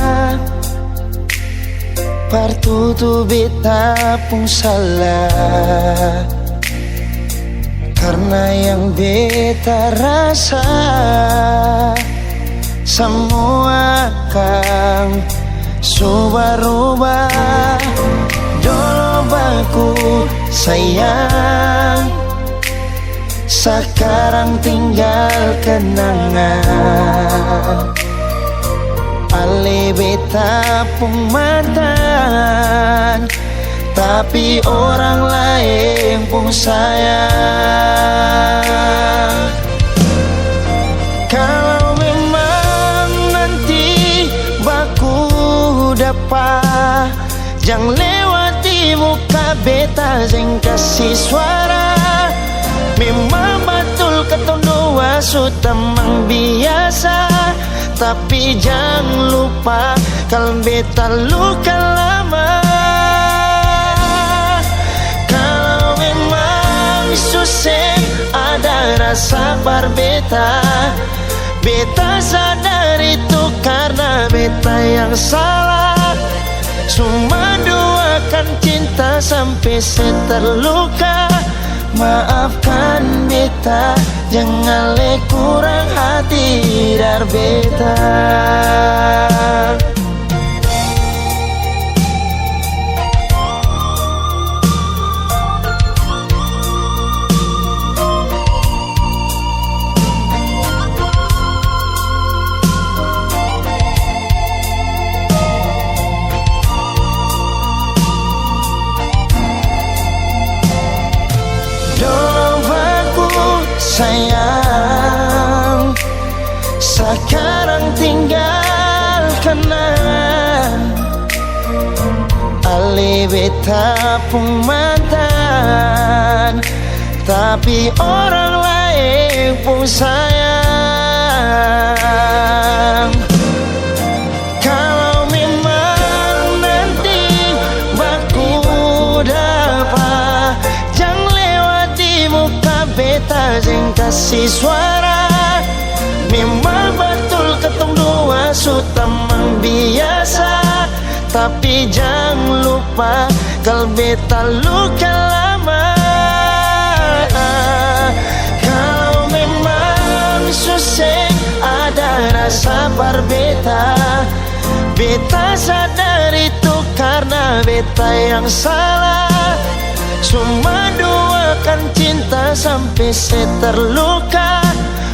partutu beta pun salah. Karena yang beta rasa semua akan subah-rubah. Dulu baku sayang, sekarang tinggal kenangan. Ale beta pun mantan, tapi orang lain pun sayang. Kalau memang nanti baku dapat, jangan lewati muka beta, jangan kasih suara. Memang betul ketong dua sudah memang biasa, tapi jangan lupa kalau beta luka lama. Kalau memang susah ada rasa berbeta, beta sadar itu karena beta yang salah. Cuma doakan cinta sampai terluka. Maafkan beta, jangan le kurang hati dar beta. Sayang, sekarang tinggal kenangan. Ale beta pun mantan, tapi orang lain pun sayang. Kalau memang nanti baku dapat, jangan lewati muka beta, jangan kasih suara. Memang betul ketong dua sudah memang biasa, tapi jangan lupa kalau beta luka lama. Kalau memang susah ada rasa berbeda, beta sadar itu karena beta yang salah. Cuma doakan cinta sampai terluka.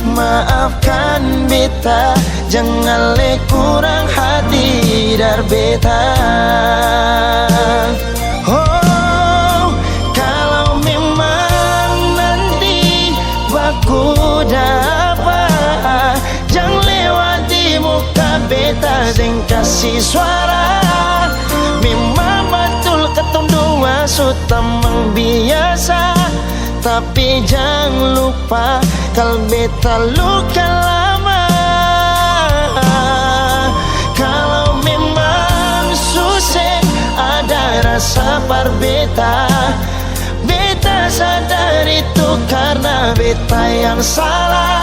Maafkan beta, jangan le kurang hati dar beta. Oh, kalau memang nanti baku dapat, jangan lewati muka beta, jangan kasih suara. Memang betul ketong dua sudah memang biasa, tapi jangan lupa kalau beta luka lama. Kalau memang susah ada rasa berbeda, beta sadar itu karena beta yang salah.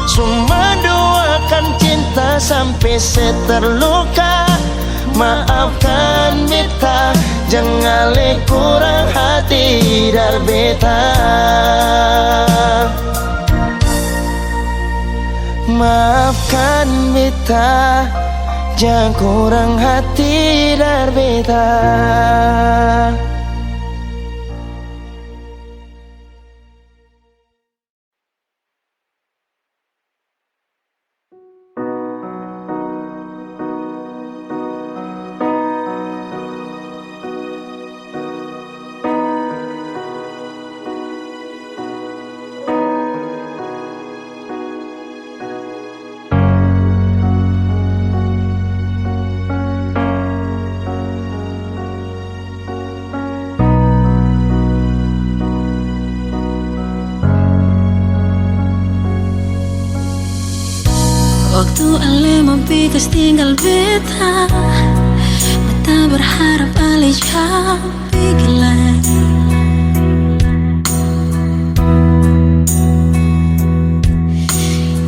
Cuma doakan cinta sampai terluka. Maafkan beta, jangan le kurang hati dar beta. Maafkan beta, jangan kurang hati dar beta. waktu ale mau pikas tinggal beta. Beta berharap ale jauh pikir lagi.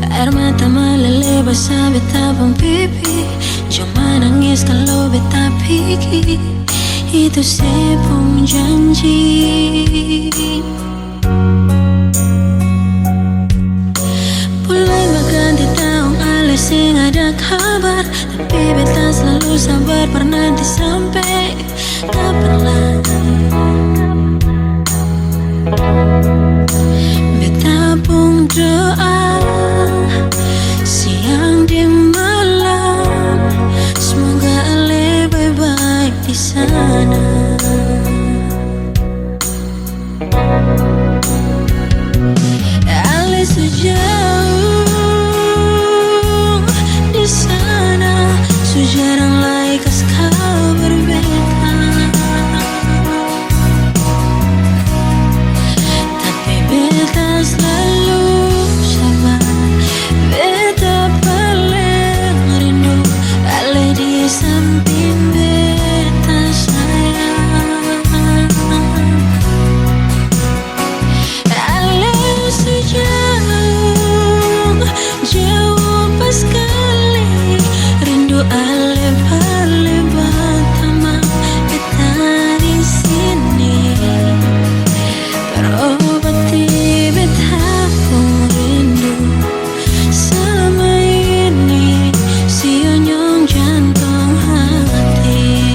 Air mata meleleh basah beta pun pipi. Cuma nangis kalau beta pikir itu sepung janji. Mulai berganti tahun ale sing ada kabar, tapi beta selalu sabar bernanti sampai kapan lagi. Beta pun doa siang di malam, semoga ale baik-baik di sana. Ale sejauh di sana, sejarang lai kas kau berbeda. Tapi beta selalu sabar, beta paling rindu ale di samping beta sayang. Ale sejauh jauh pas kali, rindu ale paling pertama beta di sini. Terobati beta pun rindu selama ini, sionyong jantung hati.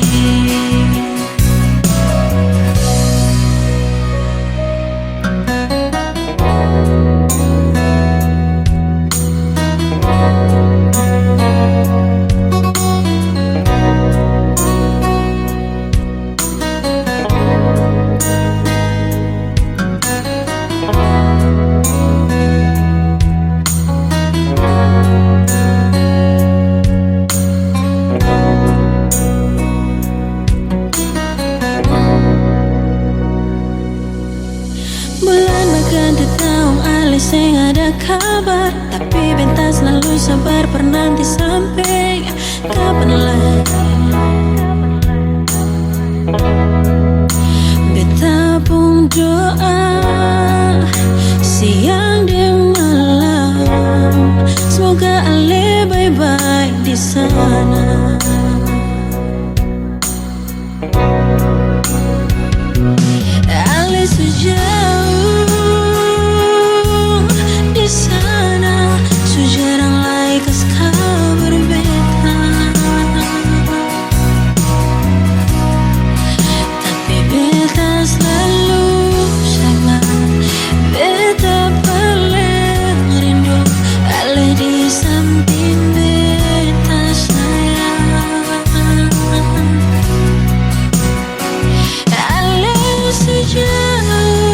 Bulan berganti tahun ale sing ada kabar, tapi beta selalu sabar bernanti sampai kapan lagi. Beta pun doa siang dan malam, semoga ale baik-baik di sana. Ale sejauh di sana, sejarang lai kas kau berbeda. Tapi beta selalu sabar, beta paling rindu ale di samping beta sayang. Ale sejauh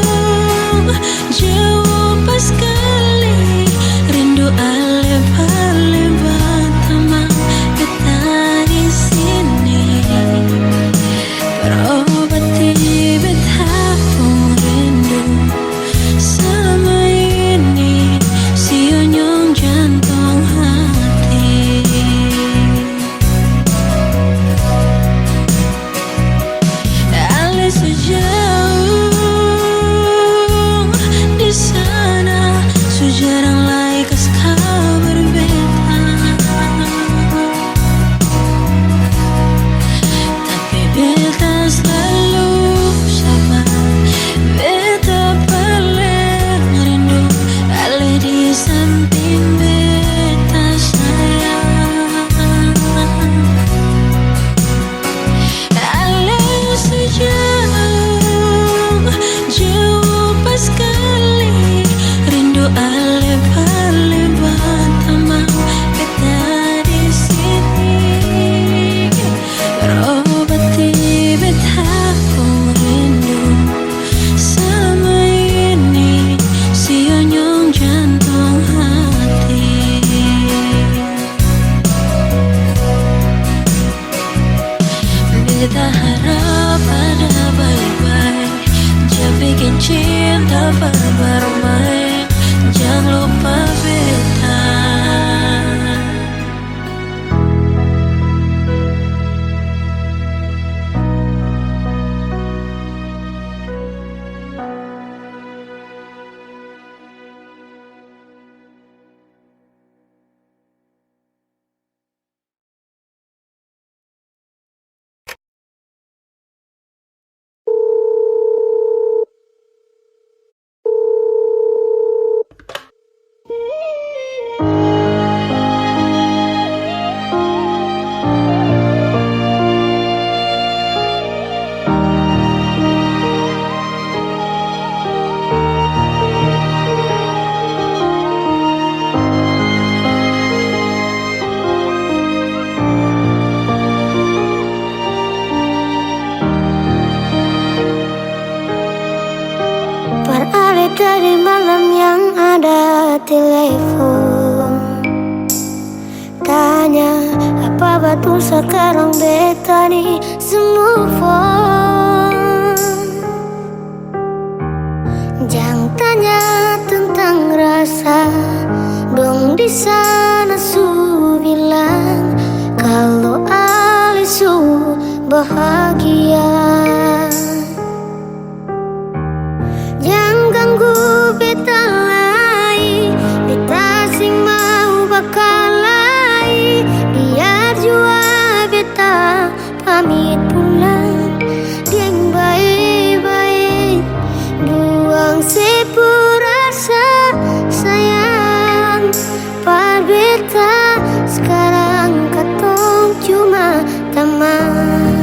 jauh pas kali, rindu ale paling pertama beta di sini. Terobati beta pun rindu selama ini, sionyong jantung hati. Ale sejauh di sana, sejarang lai kas kau berbeda. Tapi beta selalu sabar, beta paling rindu ale di samping beta sayang. Ale sejauh jauh pas kali, rindu ale paling pertama beta di sini. Terobati beta pun rindu selama ini, sionyong jantung hati. Beta harap ada baik-baik, jangan bikin cinta bermain. Jangan lupa beta. telepon, tanya apa betul sekarang beta nih move on. Jangan tanya tentang rasa, dong di sana su bilang kalau Ali su bahagia. Jangan ganggu beta lagi, beta sing mau bakal lagi. Biar jua beta pamit pulang, yang baik-baik buang sepurasa sayang. Par beta sekarang katong cuma teman.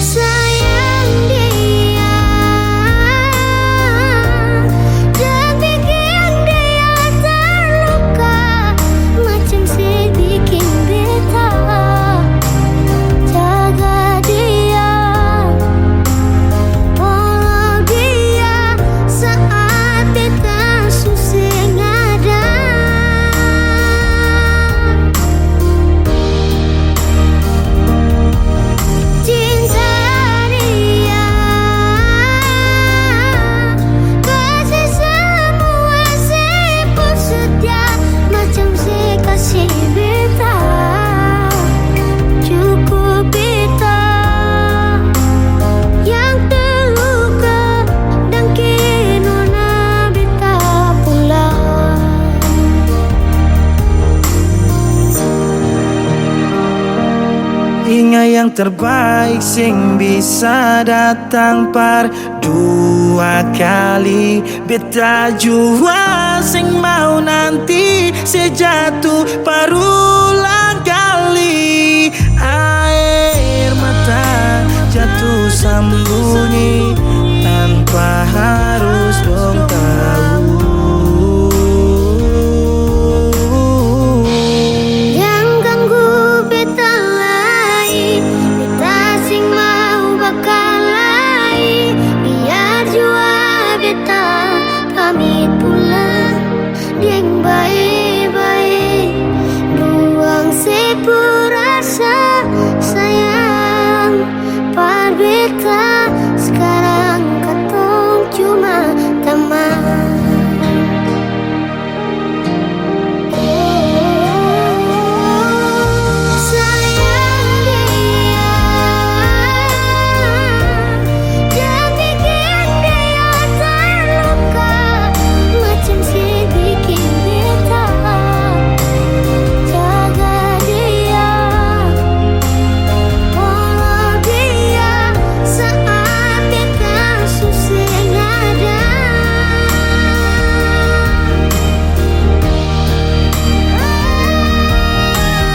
Sayang dia, jangan bikin dia terluka, macam bikin beta. Jaga dia, follow dia saat beta susah ada. Cinta dia, kasih semua seput setia, macam kasih beta. Cukup beta yang terluka dan kinona beta pulang. Ingat yang terbaik sing bisa datang par dua kali. Beta jua sing mau nanti sejatuh parulang kali. Air mata jatuh sembunyi tanpa harus dong tahu. Jangan ganggu beta lagi, beta sing mau bakal lagi. Biar jua beta pamit pulang, yang baik-baik buang sepurasa sayang. Par beta sekarang katong cuma teman. Sayang dia, jangan bikin dia terluka, macam bikin beta. Jaga dia, follow dia saat beta susah ada.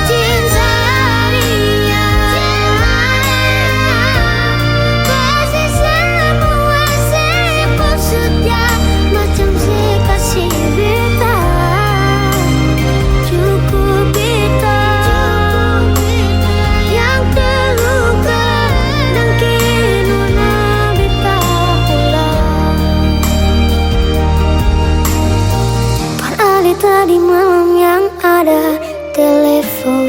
Cinta dia, kasih semua seput setia, macam kasih beta. Cukup beta yang terluka dan kinona beta pulang. Par Ali tadi malam yang ada telepon,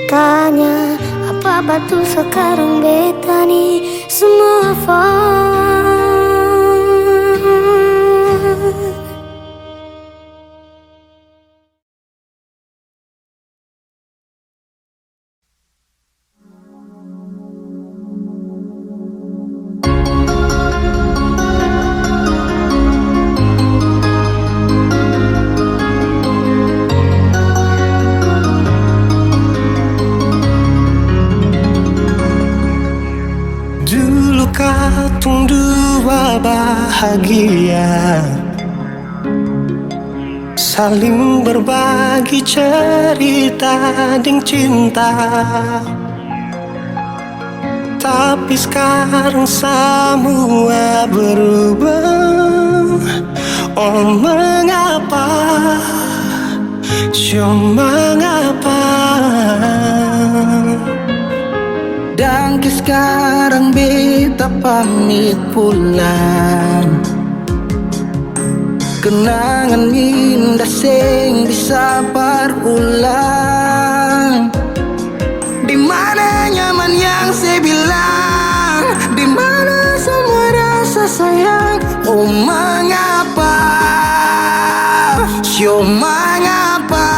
tanya apa betul sekarang beta nih semua phone. Dulu katong dua bahagia, saling berbagi cerita ding cinta. Tapi sekarang semua berubah. Oh mengapa, mengapa? Dan sekarang beta pamit pulang. Kenangan indah sing bisa berulang. Di mana nyaman yang saya bilang, di mana semua rasa sayang. Oh mengapa, sio mengapa.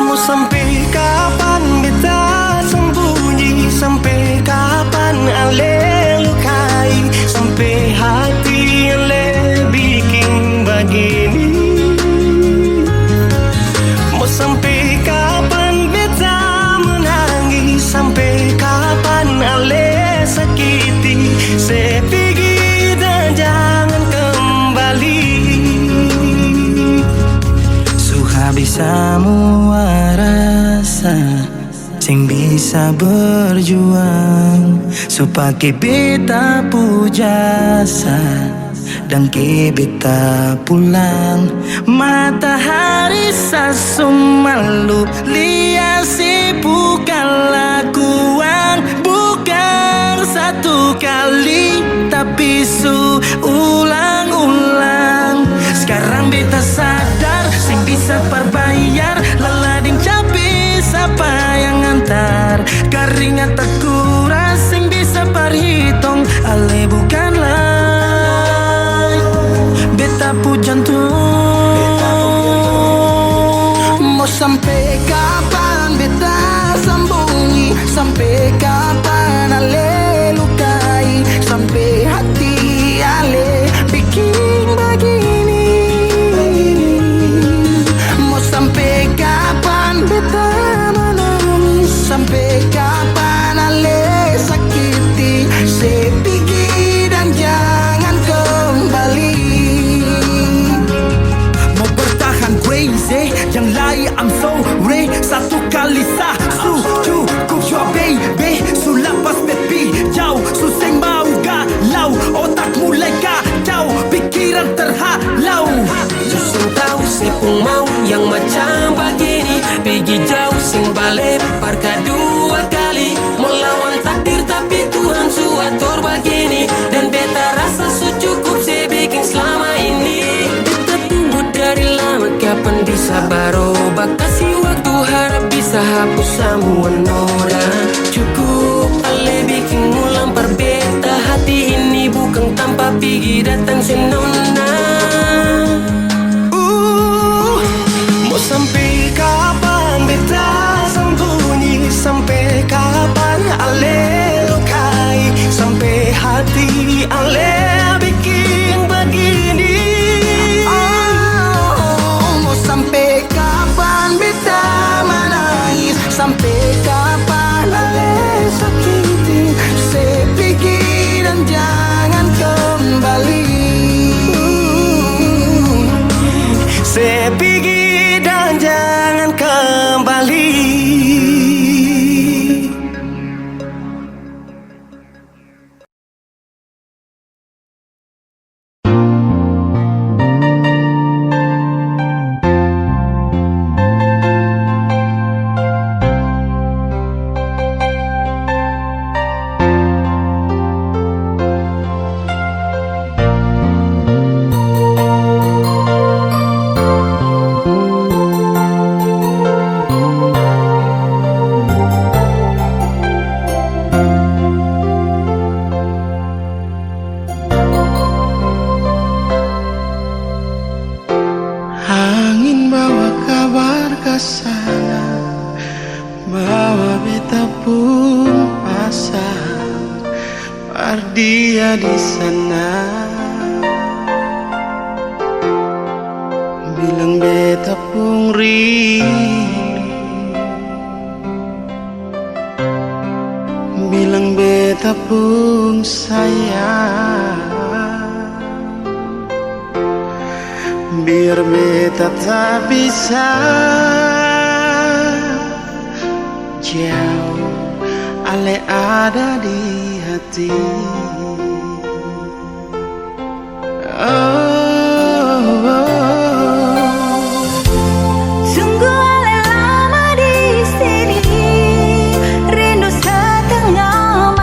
Mau sampai kapan beta sembunyi, sampai kapan ale lukai, sampai hati ale bikin begini. Mau sampai kapan beta menangis, sampai kapan ale sakiti. Saya pergi dan jangan kembali. Suha bisa semua rasa sing bisa berjuang, supaya beta pujasa dan ke beta pulang. Matahari sasumalu liasi bukan lakuan, bukan satu kali tapi ulang-ulang. Sekarang beta sadar sing bisa perbayar lalading capi siapa yang antar. Keringat tak kuras sing bisa perhitung ale bukanlah beta pu jantung. Mau sampai kapan beta sembunyi, sampai kapan ale lukai, sampai hati ale bikin begini. Mau sampai kapan beta menangis, sampai kapan ale sakiti. Saya pergi dan jangan kembali. Mau bertahan crazy, yang lain I'm sorry. Satu kali sah cukup jua baby. Sulapas bepi jauh, suseng mau galau. Otak mulai kacau, pikiran terhalau. Susung tahu sepung mau yang macam begini. Pergi jauh sing balik parka dua kali. Melawan takdir tapi Tuhan suatur begini. Dan beta rasa cukup saya bikin selama ini. Beta tunggu dari lama kapan bisa berubah. Kasih waktu harap bisa hapus semua noda. Cukup ale bikin ulang perbeta. Hati ini bukan tanpa pergi datang senona. Mau sampai kapan beta sembunyi, sampai kapan ale lukai, sampai hati ale bikin begini. Mau sampai kapan beta menangis, sampai kapan ale sakiti. Saya pergi dan jangan kembali. Saya pergi dan jangan kembali. Angin bawa kabar ke sana, bawa beta pun pasang, dia di sana. Bilang beta pun rindu, bilang beta pun sayang. Biar beta tak bisa jauh, ale ada di hati. Sungguh ale lama di sini, rindu setengah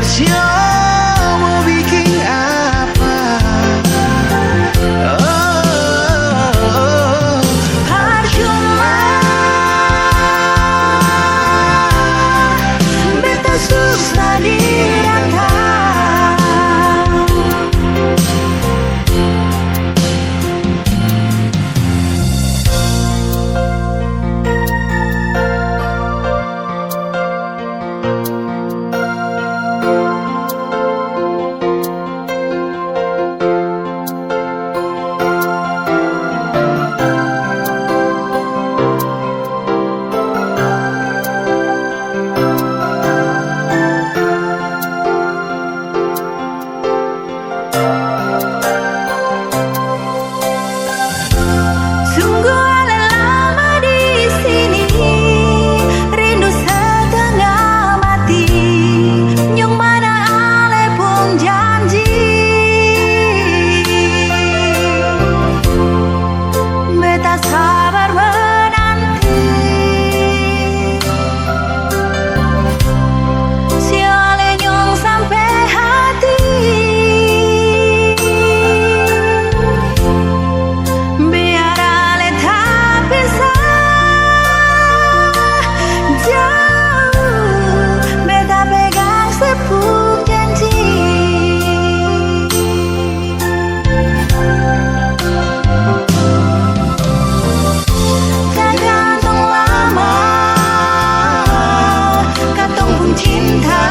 Marsio mau bikin apa? Percuma beta susah dirangkai. Sungguh lama di sini, rindu setengah mati. Yang mana ale pun janji, beta sabar menanti. Si ale nyong sampai hati. Biar ale tak bisa jauh, beta pegang sepuk janji. Tergantung lama katong pun cinta,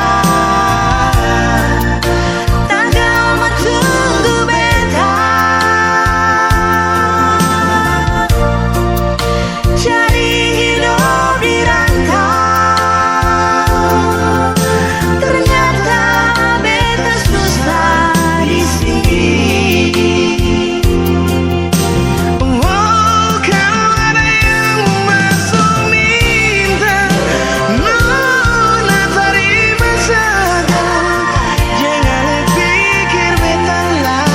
tanggal mau tunggu beta. Cari hidup di rantau, ternyata beta susah di sini. Oh, kalau ada yang masuk minta, nona terima saja. Jangan pikir beta lah.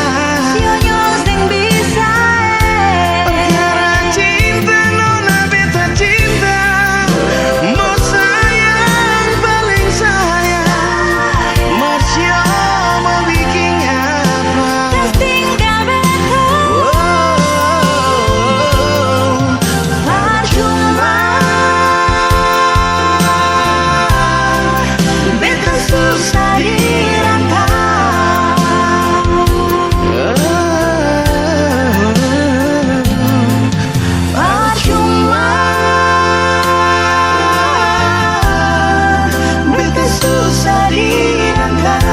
Sionyo sing bisa Perkara cinta, nona beta cinta. Mau sayang, paling sayang. Marsio mau bikin apa? tinggal beta. Percuma beta susah dirangkai. Percuma beta susah dirangkai.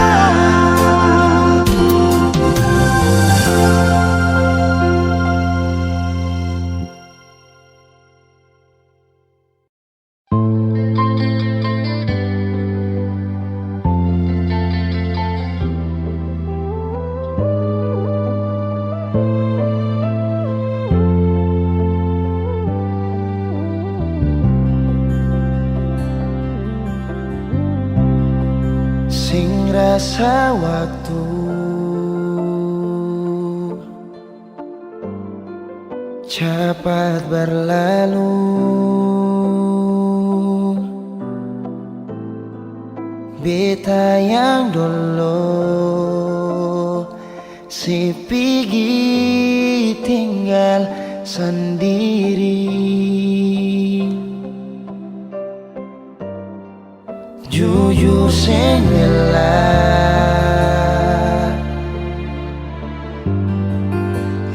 Sing rasa waktu cepat berlalu, beta yang dulu si pigi tinggal sendiri. Jujur sing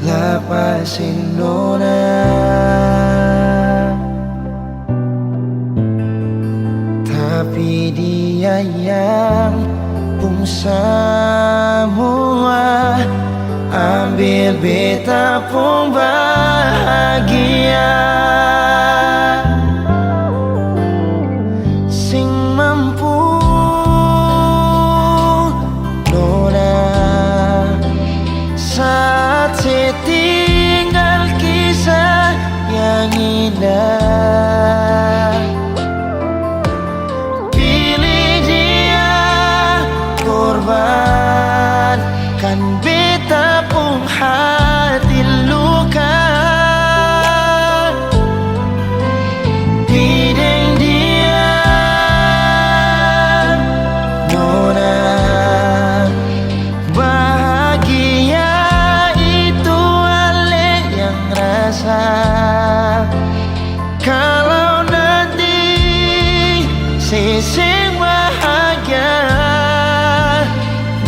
lapasin nona, tapi dia yang pun semua ambil beta pun bahagia. Sing mampu nona saat setinggal kisah yang indah. Pilih dia korbankan beta pun hati. sing bahagia.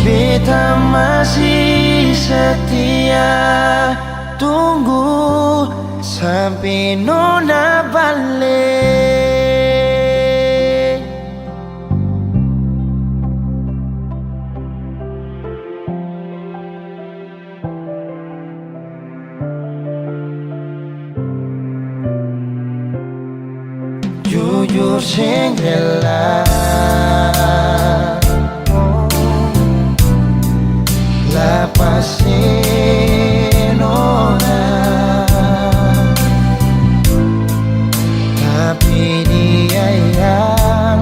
Beta masih setia, tunggu sampai nona balik. Jujur sing rela lepasin orang, tapi dia yang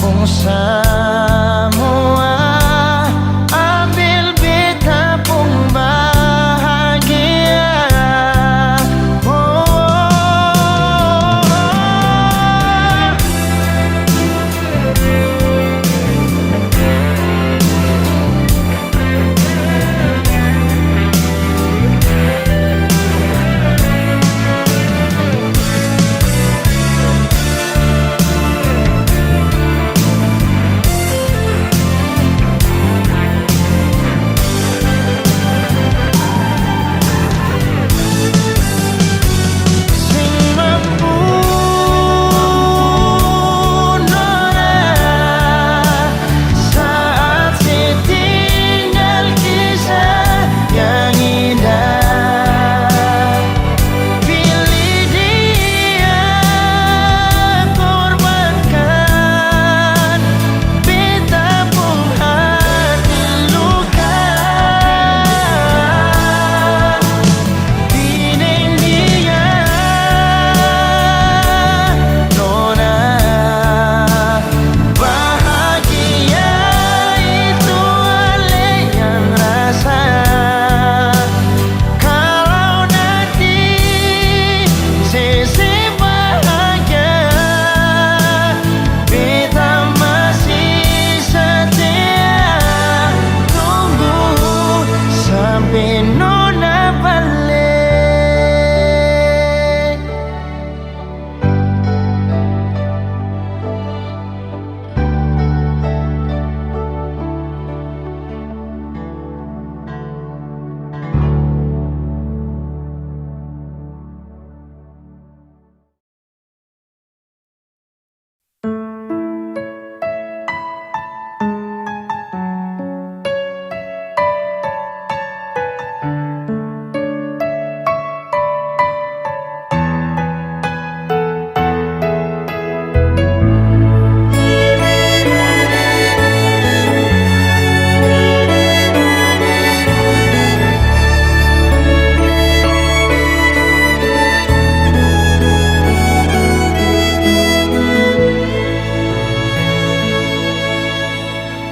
semua ambil beta pun bahagia.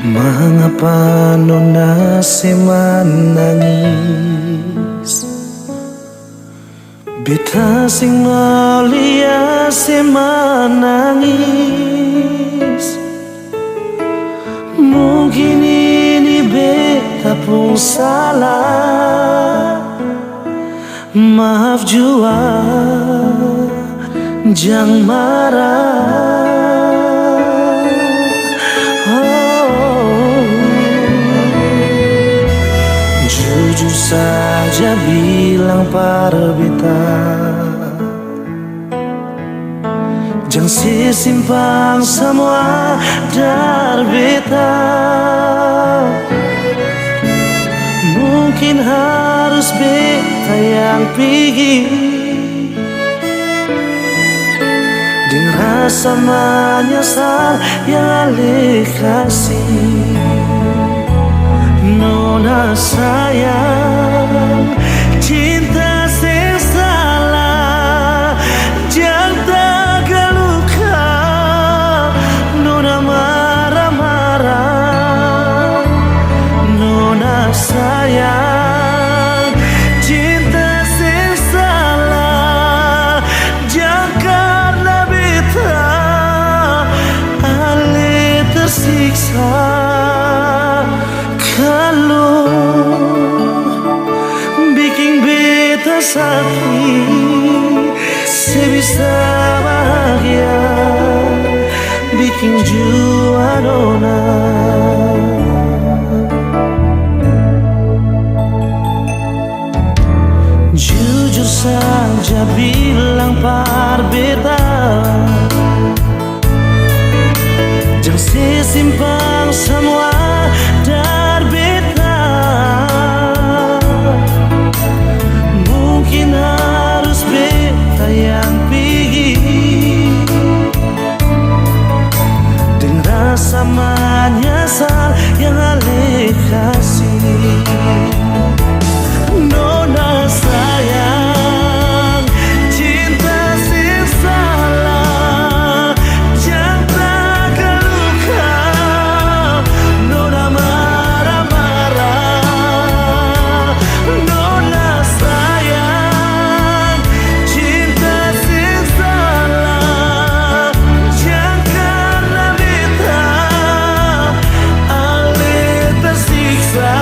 Mengapa nona menangis? Beta sing mulia menangis. Mungkin ini beta pun salah. Maaf jua, jangan marah. Jujur saja bilang pada beta, jangan simpan semua dari beta. Mungkin harus beta yang pergi, dengan rasa menyesal yang alih kasih. Nona sayang, cinta sing salah, jangan terluka. Nona marah-marah. Nona sayang, cinta sing salah, jangan beta alih tersiksa. Kalau bikin beta sakit, sebisa bahagia, bikin bikin jua nona. Jujur saja bilang par beta, jangan sesimpang semua dari beta. Mungkin harus beta yang pergi dengan rasa menyesal yang ale kasih. Nona sayang, cinta sing salah, jangan terluka. Nona marah-marah. Nona sayang, cinta sing salah, jangan beta ale tersiksa.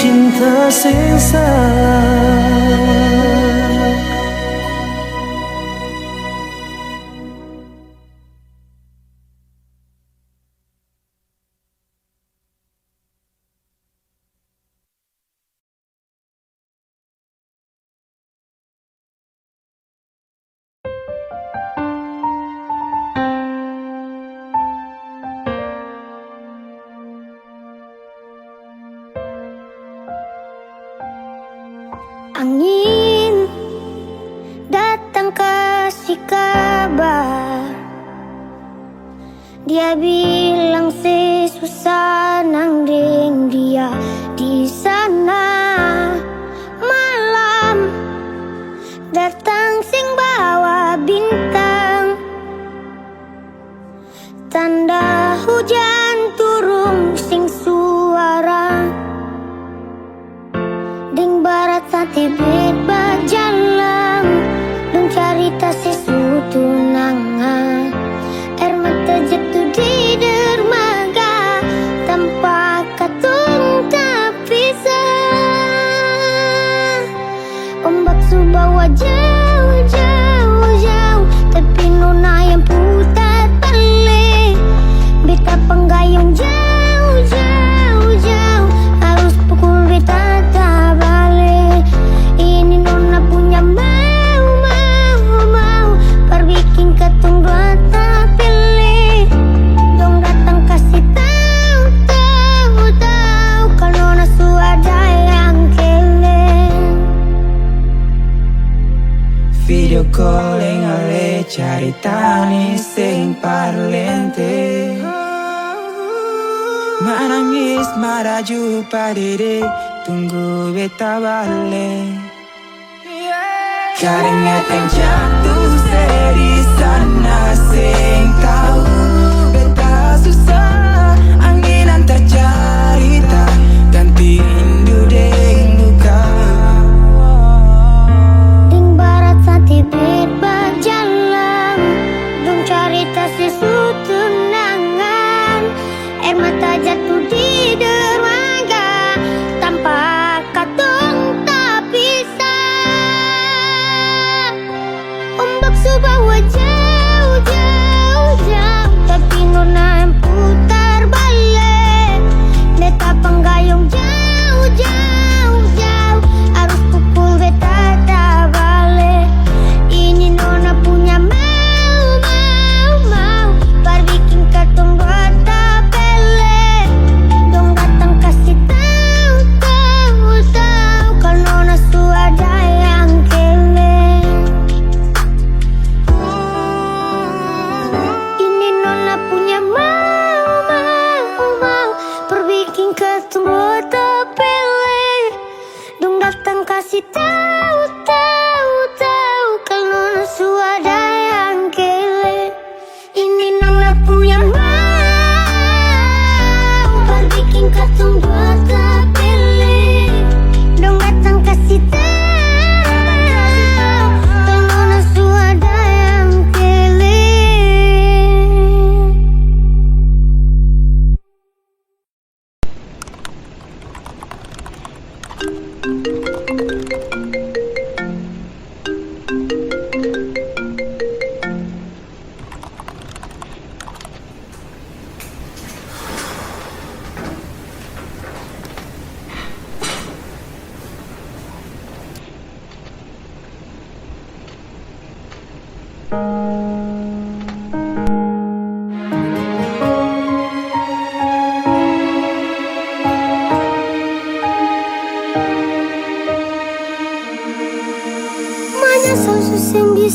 Cinta sing salah. Angin datang kasih kabar, dia bilang sesusah nang deng dia di sana. Malam datang sing bawa bintang, tanda hujan turun sing suara. Ding barat sate bet bajalang, dong cerita sesuatu nangan. Air mata jatuh di dermaga, tanpa katung tak pisah. Ombak subawa jauh, jauh, jauh, tapi nona yang putar balik. Beta penggayung jauh, jauh, jauh, harus pukul beta tak balik. Ini nona punya mau, mau, mau, perbikin ketung dua tak pilih. Dong datang kasih tahu, tahu, tahu, kalau nona su ada yang keleng. Video calling ale cari tani sing parlente. Menangis marah jumpa dede, tunggu beta balik. Keringat yang jatuh di sana sing tahu. Beta susah, angin antar cerita, ganti rindu deng luka. Ding barat sate bet bajalang, dong cerita sesuatu nangan. Air mata jatuh di dermaga, tanpa katung tak pisah. Ombak subawa jauh, jauh, jauh.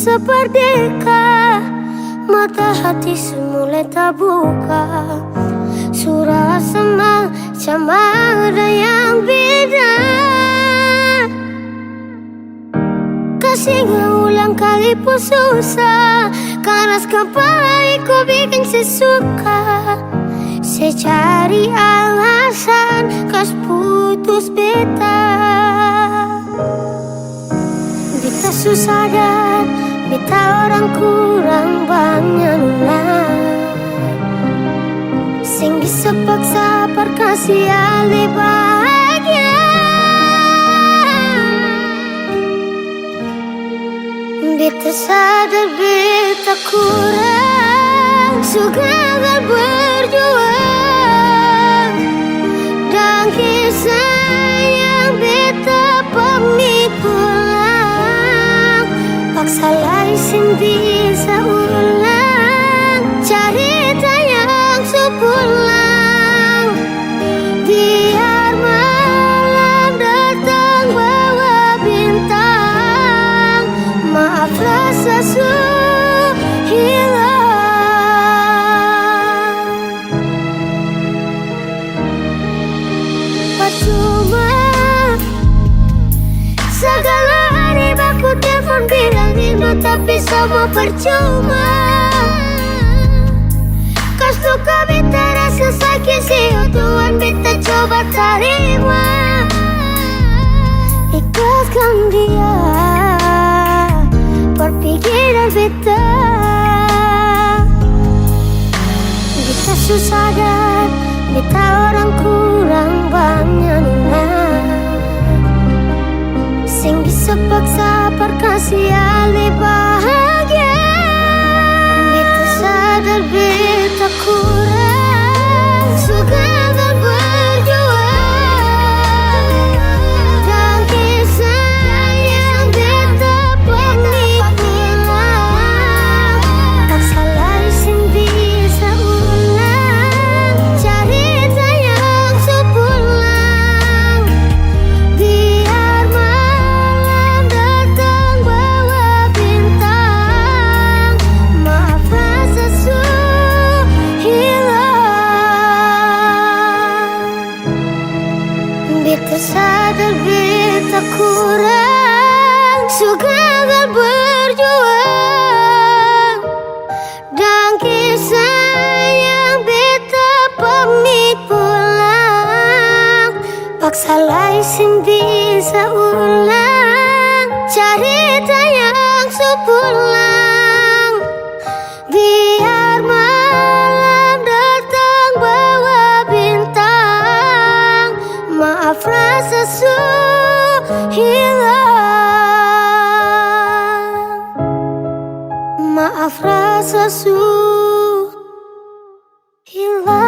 seperdeka, mata hati semula terbuka. Surah semacam ada yang beda. Kasih ulang kali pun susah, keras kepala ku bikin sesuka. Saya cari alasan kas putus beta. Beta susah dan beta orang kurang banyak nuna. Sing bisa paksa perkasih alih bahagia. Beta sadar beta kurang, su gagal berjuang. Dan kisah yang beta pamit pulang, paksa laisin bisa ulang. Cerita yang sepulang, biar malam datang bawa bintang. Maaf rasa su hilang. Percuma segala hari baku telepon bilang rindu, tapi semua percuma. Kas luka beta rasa sakit sih, Tuhan beta coba terima. Ikhlaskan dia perpikiran beta. Beta susah dan beta orang kurang banyak nuna. Sing bisa paksa perkasih alih bahagia. Beta sadar beta kurang, su gagal berjuang. Dan kisah yang beta pamit pulang, paksa laisin bisa ulang. Cerita yang sepulang, biar malam datang bawa bintang. Maaf rasa su hilang. Beta sadar beta kurang, su gagal berjuang. Dan kisah yang beta pamit pulang, paksa laisin bisa ulang. Cerita yang sepulang, biar malam datang bawa bintang. Maaf rasa su hilang. Maaf rasa su hilang.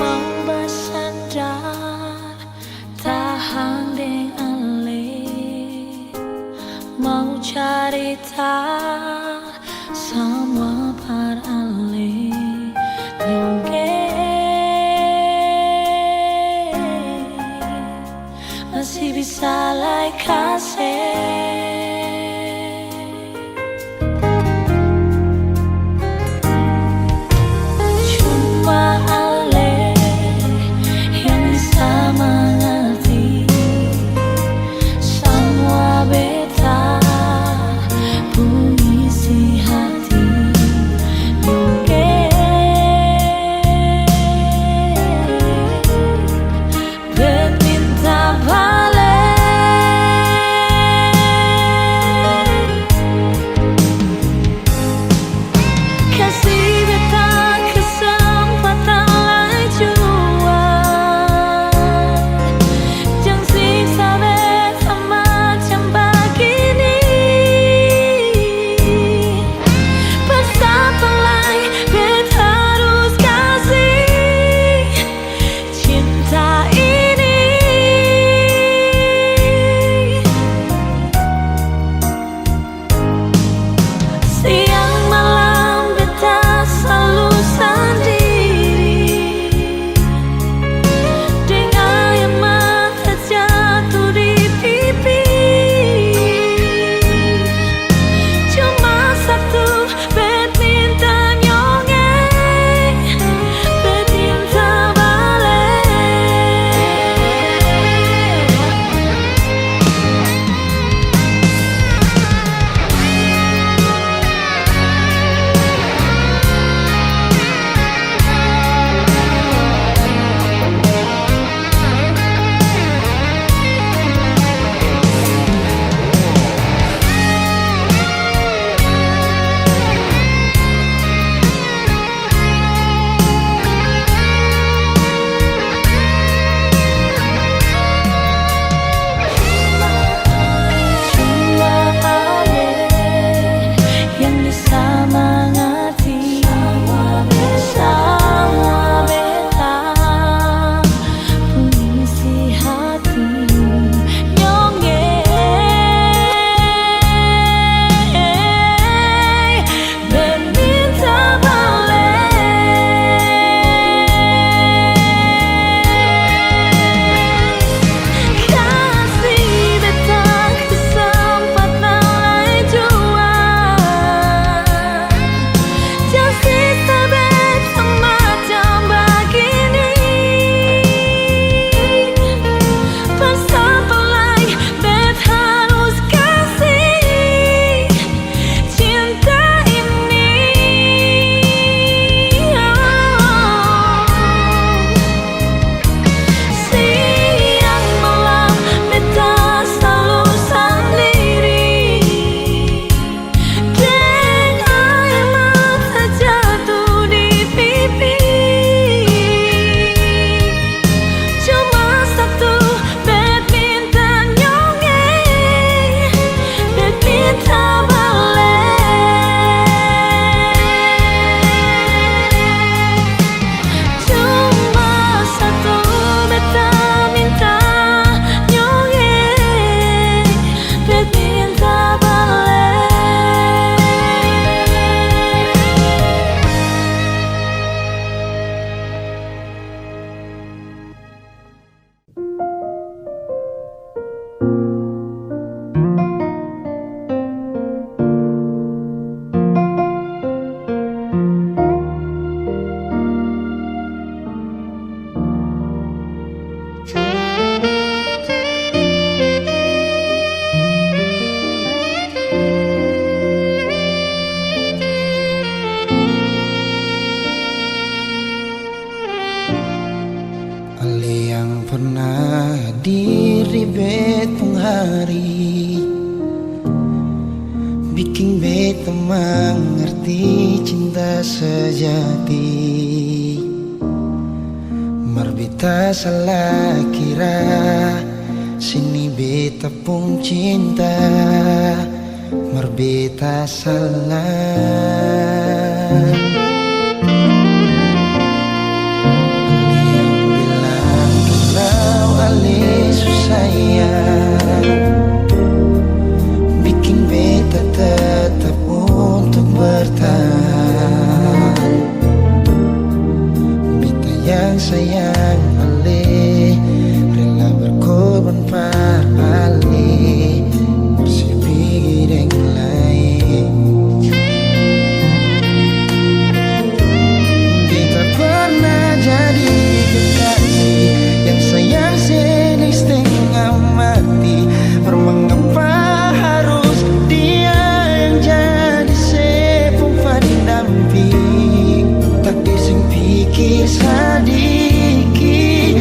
Mau bersandar tahan deng ale, mau cerita sama par ale nyongke. Masih bisa like kasih. Cuma ale yang bisa mengerti semua beta puisi hati. Oke, bet minta balik. pernah hadir di betong hari, bikin beta mengerti cinta sejati. Marbita salah kira, sini beta pun cinta. Marbita salah. Sayang, bikin beta tetap untuk bertahan. Beta yang sayang ale, rela berkorban par ale, bersih yang lain. Beta pernah jadi kekasih yang sayang setengah mati. Mengapa harus dia yang jadi sepung pendamping? Tak dising pikir sadiki,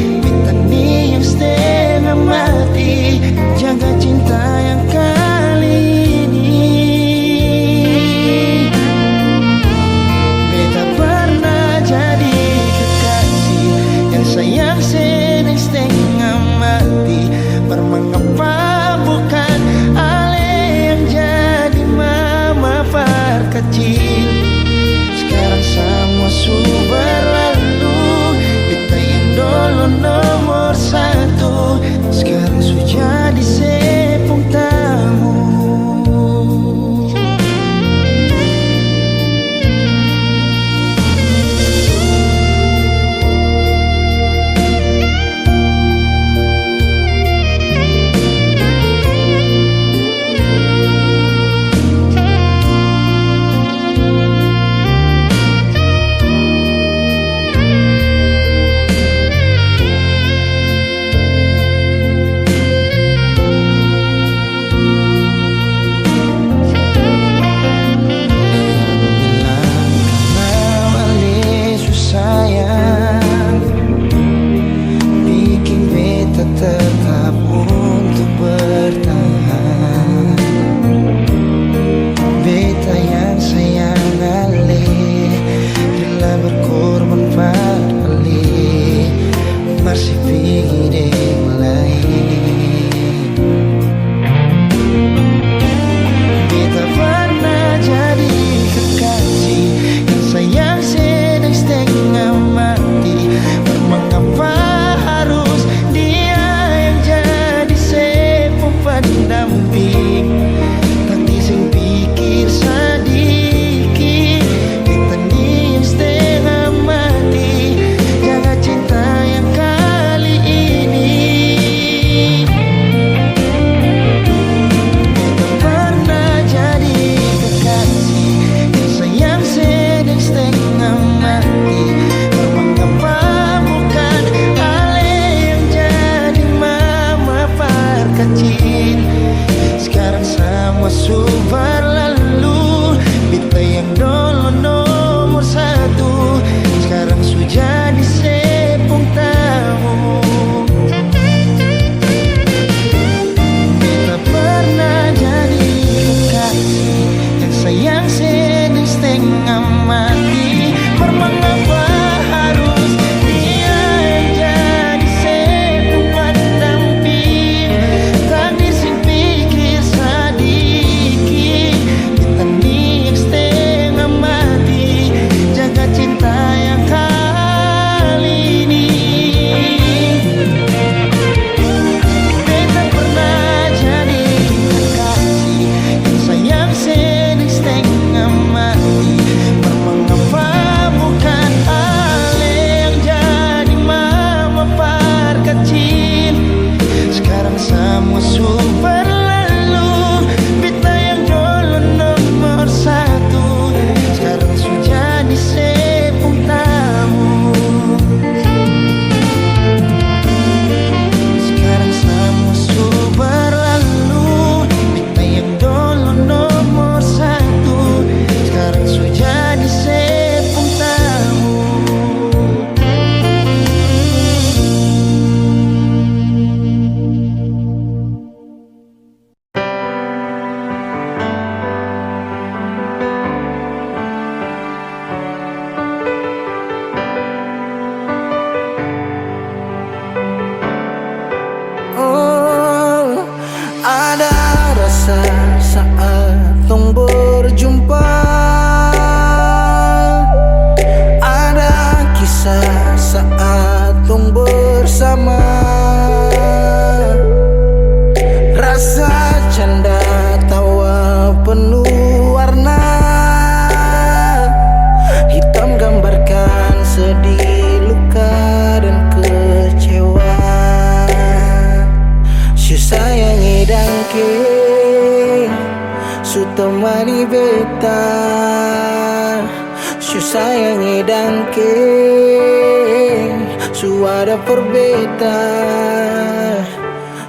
suara forbeta,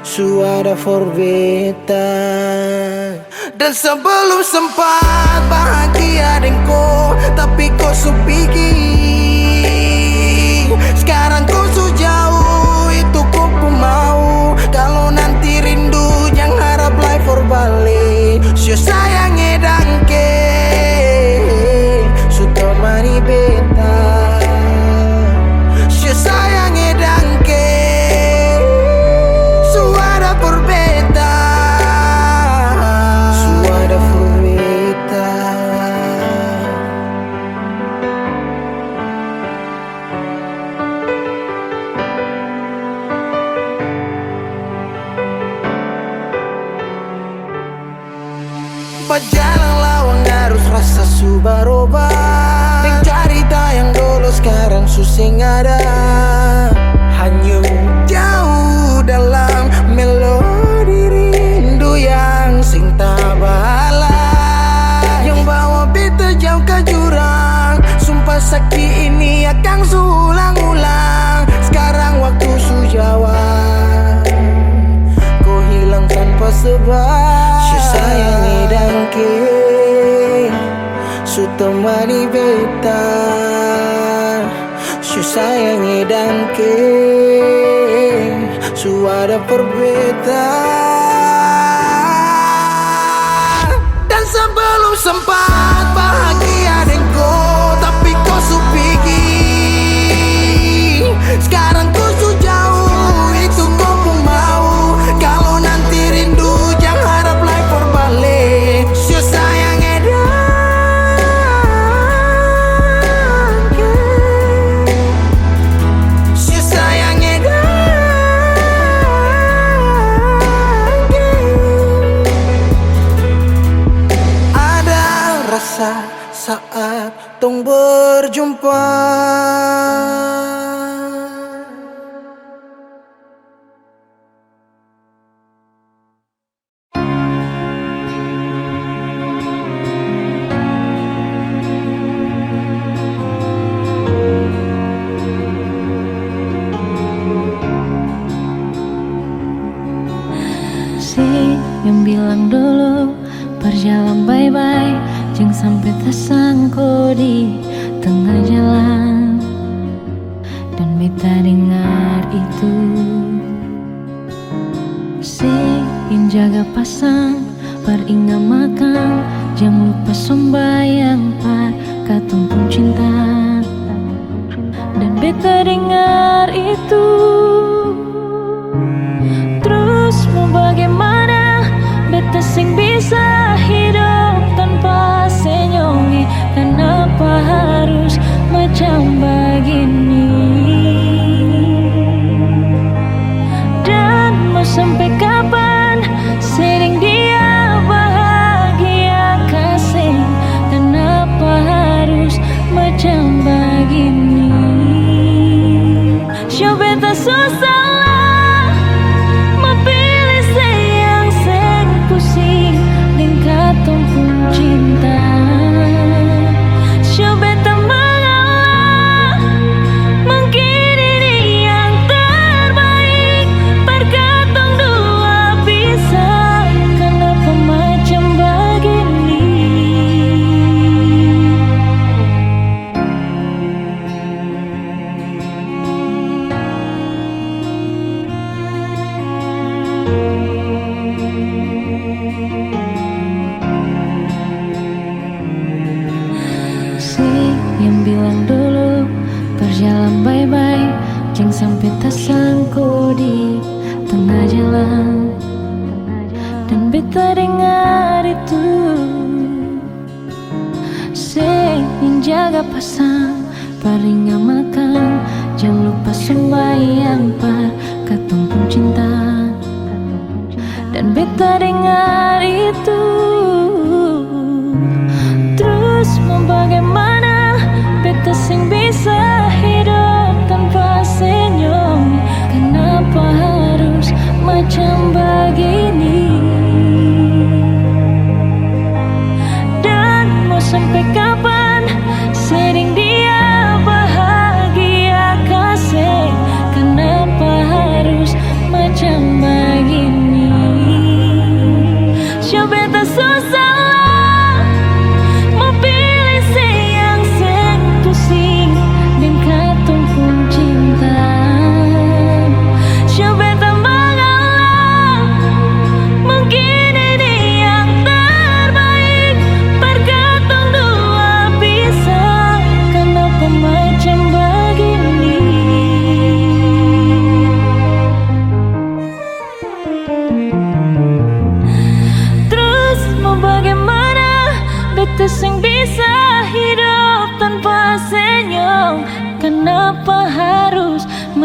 suara forbeta. Dan sebelum sempat bahagia denko, tapi kau supiki. Sekarang kau su jauh, itu kau pun mau. Kalau nanti rindu jangan harap life for balik. Sio sayang edangke, su temani beta. Sio sayang edangke, suara forbeta. Jalan lawang harus rasa subaroba. Neng cerita yang dulu sekarang susing ada. Hanyut jauh dalam melodi rindu yang sing tabala. Yang bawa beta jauh ke jurang. Sumpah sakit ini akan sulang-ulang. Sekarang waktu su jawab, kau hilang tanpa sebab. Sayang edangke, su temani beta. Su sayang edangke, suara forbeta. Dan sebelum sempat bahagia denko, tapi kau su pergi. Sekarang kau su jauh, itu kau pun mau. Kalau nanti rindu jangan harap life for balik. Sio sayang edangke, sio sayang edangke. Ada rasa saat tong berjumpa. Yang bilang dulu berjalan bye-bye, jangan sampai tersangkut di tengah jalan. Dan beta dengar itu, ingin jaga pasang, peringat makan, jangan lupa sembahyang par katong pun cinta. Dan beta dengar itu, terus mau bagaimana? Beta sing bisa hidup tanpa senyum. Kenapa harus macam begini? Dan mau sampai kapan sering dia bahagia kasih? Kenapa harus macam begini? Show beta susah. Yang bilang dulu berjalan bye-bye, jangan sampai tersangkut di tengah jalan. Dan beta dengar itu, sing jaga pasang, peringat makan, jangan lupa sembahyang par katong pun cinta. Dan beta dengar itu, terus mau bagaimana? Beta sing bisa hidup tanpa senyum. Kenapa harus macam begini? Dan mau sampai kapan sering dia bahagia kasih?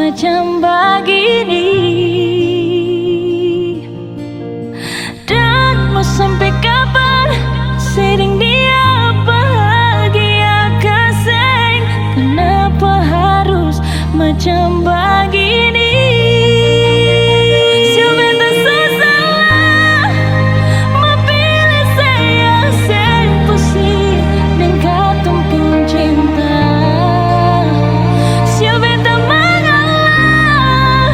macam begini? Dan mau sampai kapan sering dia bahagia kasih? Kenapa harus macam begini? Siapa tak salah memilih saya sepusi dan katumpung cinta. Siapa tak mengalah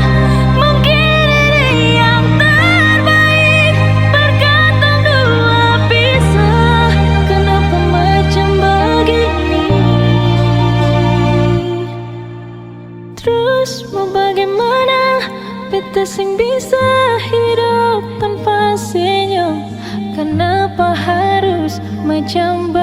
mungkin ini yang terbaik. Berkata dua pisah, kenapa macam begini? Terus mau bagaimana? Beta sing bisa hidup tanpa senyum. Kenapa harus macam begini?